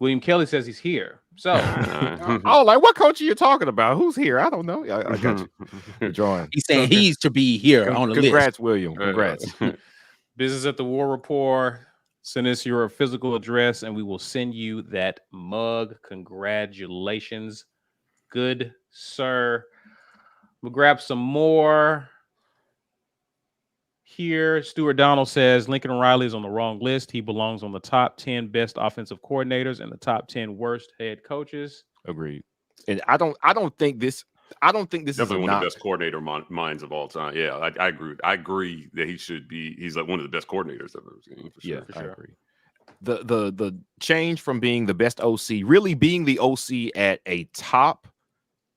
William Kelly says he's here. So, like what coach are you talking about? Who's here? I don't know. I got you. Drawing. He's saying he's to be here on the list. Congrats, William. Congrats. Business at the War Rapport. Send us your physical address, and we will send you that mug. Congratulations, good sir. We'll grab some more. Here, Stuart Donald says Lincoln Riley is on the wrong list. He belongs on the top 10 best offensive coordinators and the top 10 worst head coaches. Agreed. And I don't think this definitely is one of the best coordinator minds of all time. Yeah, I agree. I agree that he should be. He's like one of the best coordinators I've ever seen. For sure. Yeah, I agree. The change from being the best OC, really being the OC at a top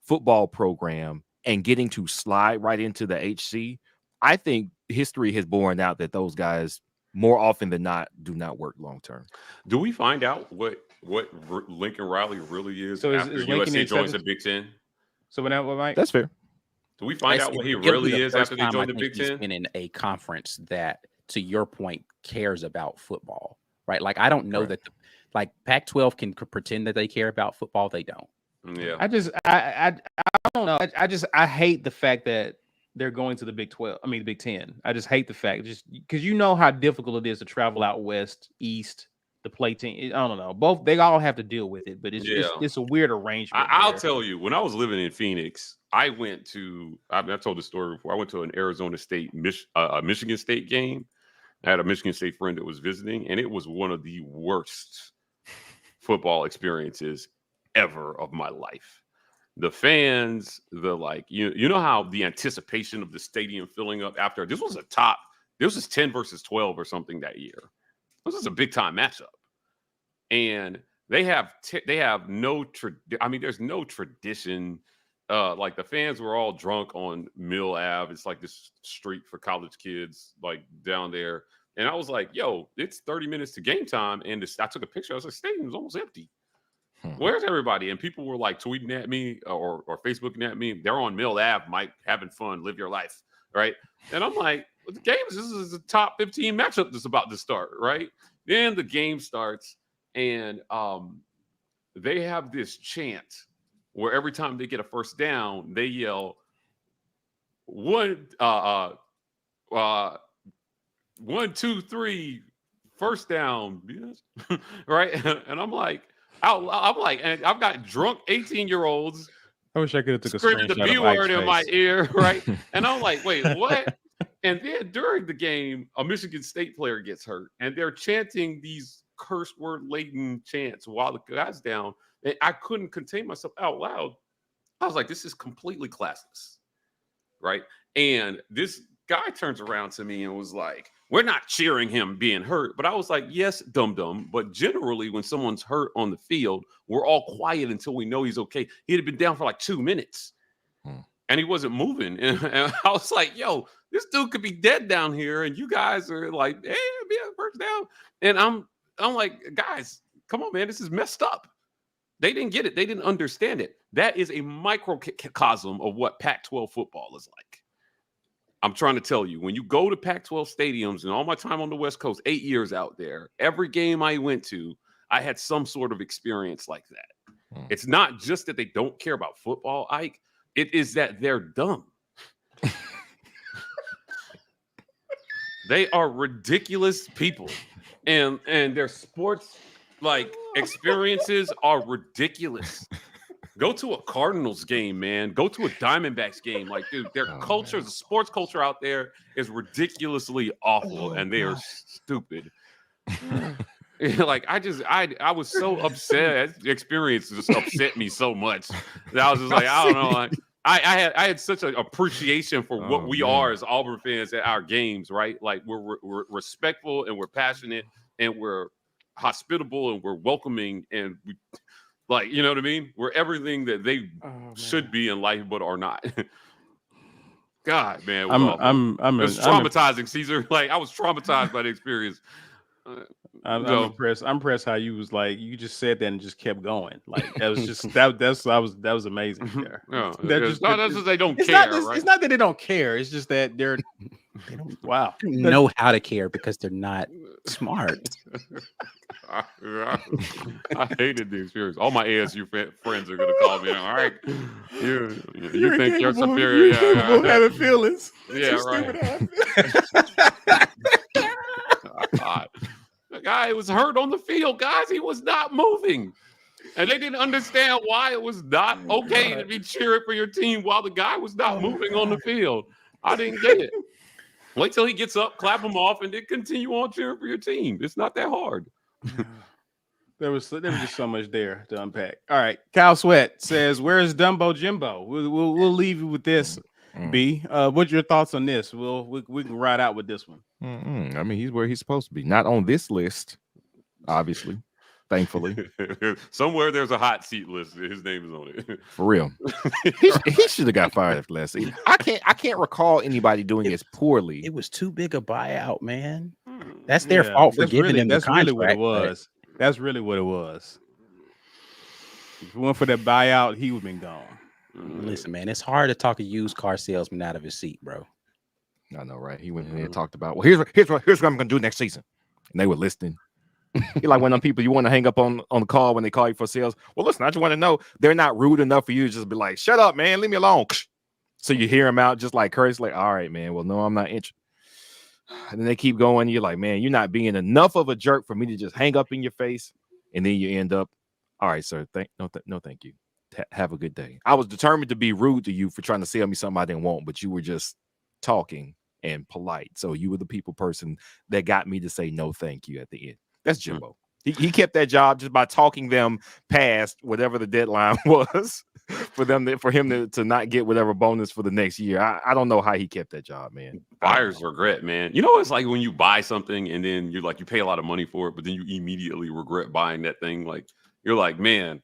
football program and getting to slide right into the HC, I think history has borne out that those guys more often than not do not work long term. Do we find out what Lincoln Riley really is so after USC joins the Big Ten? So what Mike? That's fair. Do we find out what he really is after they join the Big Ten? He's been in a conference that, to your point, cares about football, right? Like I don't know that like Pac-12 can pretend that they care about football. They don't. Yeah. I don't know. I hate the fact that they're going to the Big 12. I mean, the Big 10. I just hate the fact, just because you know how difficult it is to travel out west, east, to play team. I don't know. They all have to deal with it, but it's a weird arrangement. I'll tell you, when I was living in Phoenix, I went to. I've told the story before. I went to an Arizona State, Michigan State game. I had a Michigan State friend that was visiting, and it was one of the worst football experiences ever of my life. The fans, you know how the anticipation of the stadium filling up after this was 10 versus 12 or something that year. This is a big time matchup, and they have no there's no tradition. Like the fans were all drunk on Mill Ave. It's like this street for college kids, like down there. And I was like, "Yo, it's 30 minutes to game time," and I took a picture. I was like, "Stadium's almost empty. Where's everybody?" And people were like tweeting at me or Facebooking at me. They're on Mill Ave, Mike, having fun, live your life, right? And I'm like, well, this is a top 15 matchup that's about to start, right? Then the game starts, and they have this chant where every time they get a first down, they yell, 1, 2, 3, first down, yes. Right? And I'm like, and I've got drunk 18-year-olds. I wish I could have took a screaming the B word in my ear, right? And I'm like, wait, what? And then during the game, a Michigan State player gets hurt, and they're chanting these curse word laden chants while the guy's down. And I couldn't contain myself out loud. I was like, this is completely classless, right? And this guy turns around to me and was like, we're not cheering him being hurt. But I was like, yes, dum-dum. But generally, when someone's hurt on the field, we're all quiet until we know he's okay. He had been down for like 2 minutes. And he wasn't moving. And I was like, yo, this dude could be dead down here. And you guys are like, hey, be a first down. And I'm like, guys, come on, man. This is messed up. They didn't get it. They didn't understand it. That is a microcosm of what Pac-12 football is like. I'm trying to tell you, when you go to Pac-12 stadiums, and all my time on the West Coast, 8 years out there, every game I went to, I had some sort of experience like that. It's not just that they don't care about football, Ike. It is that they're dumb. They are ridiculous people. And their sports experiences are ridiculous. Go to a Cardinals game, man. Go to a Diamondbacks game. Like, dude, their culture, the sports culture out there is ridiculously awful, and they are stupid. Like, I was so upset. That experience just upset me so much that I was just like, I don't know. Like, I had such an appreciation for what we are as Auburn fans at our games, right? Like, we're respectful and we're passionate and we're hospitable and we're welcoming and we, like, you know what I mean? We're everything that they should be in life but are not. God, man, it's traumatizing, Caesar. Like, I was traumatized by the experience. I'm impressed. I'm impressed how you was like, you just said that and just kept going. Like, that was just that was amazing. No, that's just they don't care. Right? It's not that they don't care. It's just that they don't. Wow, know how to care because they're not Smart. I hated the experience. All my ASU friends are going to call me. All right, you think you're superior? You're capable of having feelings. Yeah, right. The guy was hurt on the field, guys. He was not moving. And they didn't understand why it was not okay to be cheering for your team while the guy was not moving on the field. I didn't get it. Wait till he gets up, clap him off, and then continue on cheering for your team. It's not that hard. There was just so much there to unpack. All right, Kyle Sweat says, "Where's Dumbo Jimbo?" We'll leave you with this. B, what's your thoughts on this? We can ride out with this one. I mean, he's where he's supposed to be. Not on this list, obviously. Thankfully, somewhere there's a hot seat list. His name is on it. For real, he should have got fired after last season. I can't recall anybody doing as poorly. It was too big a buyout, man. That's their fault for giving him the contract. Really what it was. That's really what it was. If it weren't for that buyout, he would have been gone. Listen, man, it's hard to talk a used car salesman out of his seat, bro. I know, right? He went in and talked about, well, here's what I'm gonna do next season, and they were listening. You're like one of them people you want to hang up on the call when they call you for sales. Well, listen, I just want to know they're not rude enough for you to just be like, shut up, man, leave me alone. So you hear him out just like Curtis, like, all right, man. Well, no, I'm not interested. And then they keep going. You're like, man, you're not being enough of a jerk for me to just hang up in your face. And then you end up, all right, sir. No, thank you. Have a good day. I was determined to be rude to you for trying to sell me something I didn't want, but you were just talking and polite. So you were the people person that got me to say no, thank you at the end. That's Jimbo. He kept that job just by talking them past whatever the deadline was for him to not get whatever bonus for the next year. I don't know how he kept that job, man. Buyer's regret, man. You know, it's like when you buy something and then you're like, you pay a lot of money for it, but then you immediately regret buying that thing. Like, you're like, man,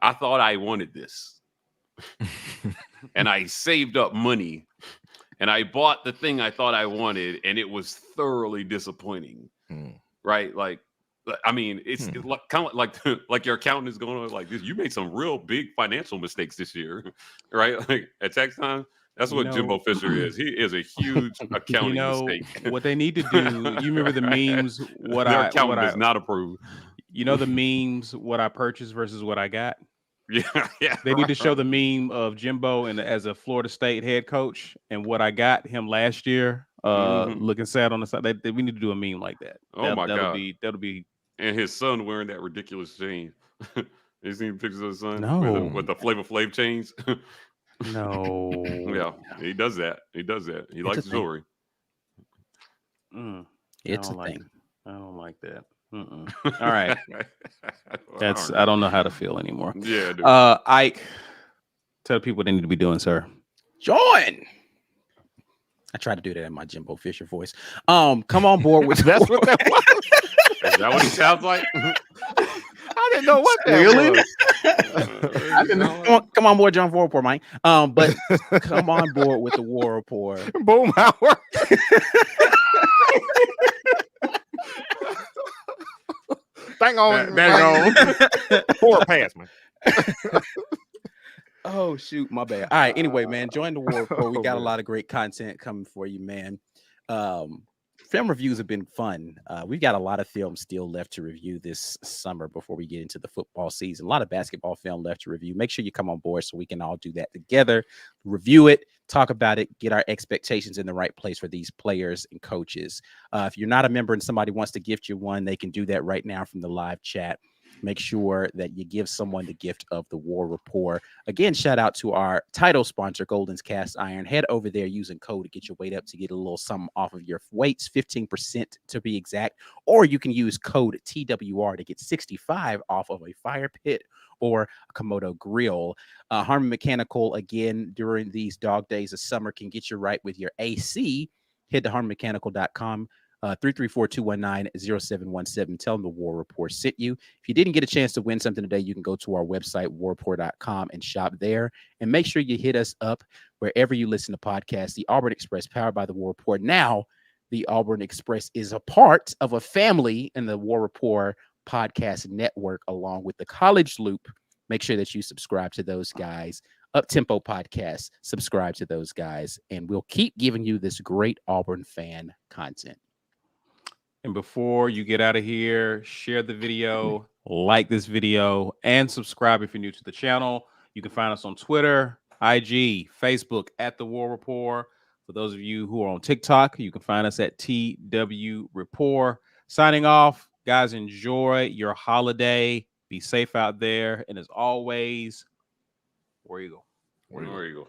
I thought I wanted this. And I saved up money and I bought the thing I thought I wanted, and it was thoroughly disappointing. Right? Like, I mean, it's like, kind of like your accountant is going on like this. You made some real big financial mistakes this year, right? Like at tax time, that's what Jimbo Fisher is. He is a huge accounting mistake. What they need to do. You remember the memes? Their accountant does not approve. You know the memes? What I purchased versus what I got. Yeah. They need to show the meme of Jimbo and as a Florida State head coach and what I got him last year. Looking sad on the side. We need to do a meme like that. My God. That'll be. And his son wearing that ridiculous chain. You seen pictures of his son? No. With the Flavor Flav chains? No. Yeah, he does that. He likes jewelry. It's a thing. I don't like that. All right. I don't know how to feel anymore. Yeah, dude. Ike, tell people what they need to be doing, sir. Join. I tried to do that in my Jimbo Fisher voice. Come on board with that's what that was. Is that what he sounds like? I didn't know what that was. Come on board, John War Rapport, Mike. But come on board with the War Rapport. Boom hour. Bang on. Forward pass, man. Oh, shoot, my bad. All right, anyway, man, join the War Rapport. We got a lot of great content coming for you, man. Film reviews have been fun. We've got a lot of film still left to review this summer before we get into the football season. A lot of basketball film left to review. Make sure you come on board so we can all do that together, review it, talk about it, get our expectations in the right place for these players and coaches. If you're not a member and somebody wants to gift you one, they can do that right now from the live chat. Make sure that you give someone the gift of the War Rapport. Again, shout out to our title sponsor, Golden's Cast Iron. Head over there using code to get your weight up to get a little something off of your weights, 15% to be exact. Or you can use code TWR to get 65 off of a fire pit or a Komodo grill. Harmon Mechanical, again, during these dog days of summer, can get you right with your AC. Head to harmonmechanical.com. 334-219-0717. Tell them the War Rapport sent you. If you didn't get a chance to win something today, you can go to our website, warrapport.com, and shop there. And make sure you hit us up wherever you listen to podcasts. The Auburn Express, powered by the War Rapport. Now, the Auburn Express is a part of a family in the War Rapport podcast network, along with the College Loop. Make sure that you subscribe to those guys. Up-Tempo Podcast, subscribe to those guys, and we'll keep giving you this great Auburn fan content. And before you get out of here, share the video, like this video, and subscribe if you're new to the channel. You can find us on Twitter, IG, Facebook at The War Rapport. For those of you who are on TikTok, you can find us at TW Rapport. Signing off, guys, enjoy your holiday. Be safe out there. And as always, War Eagle. War Eagle.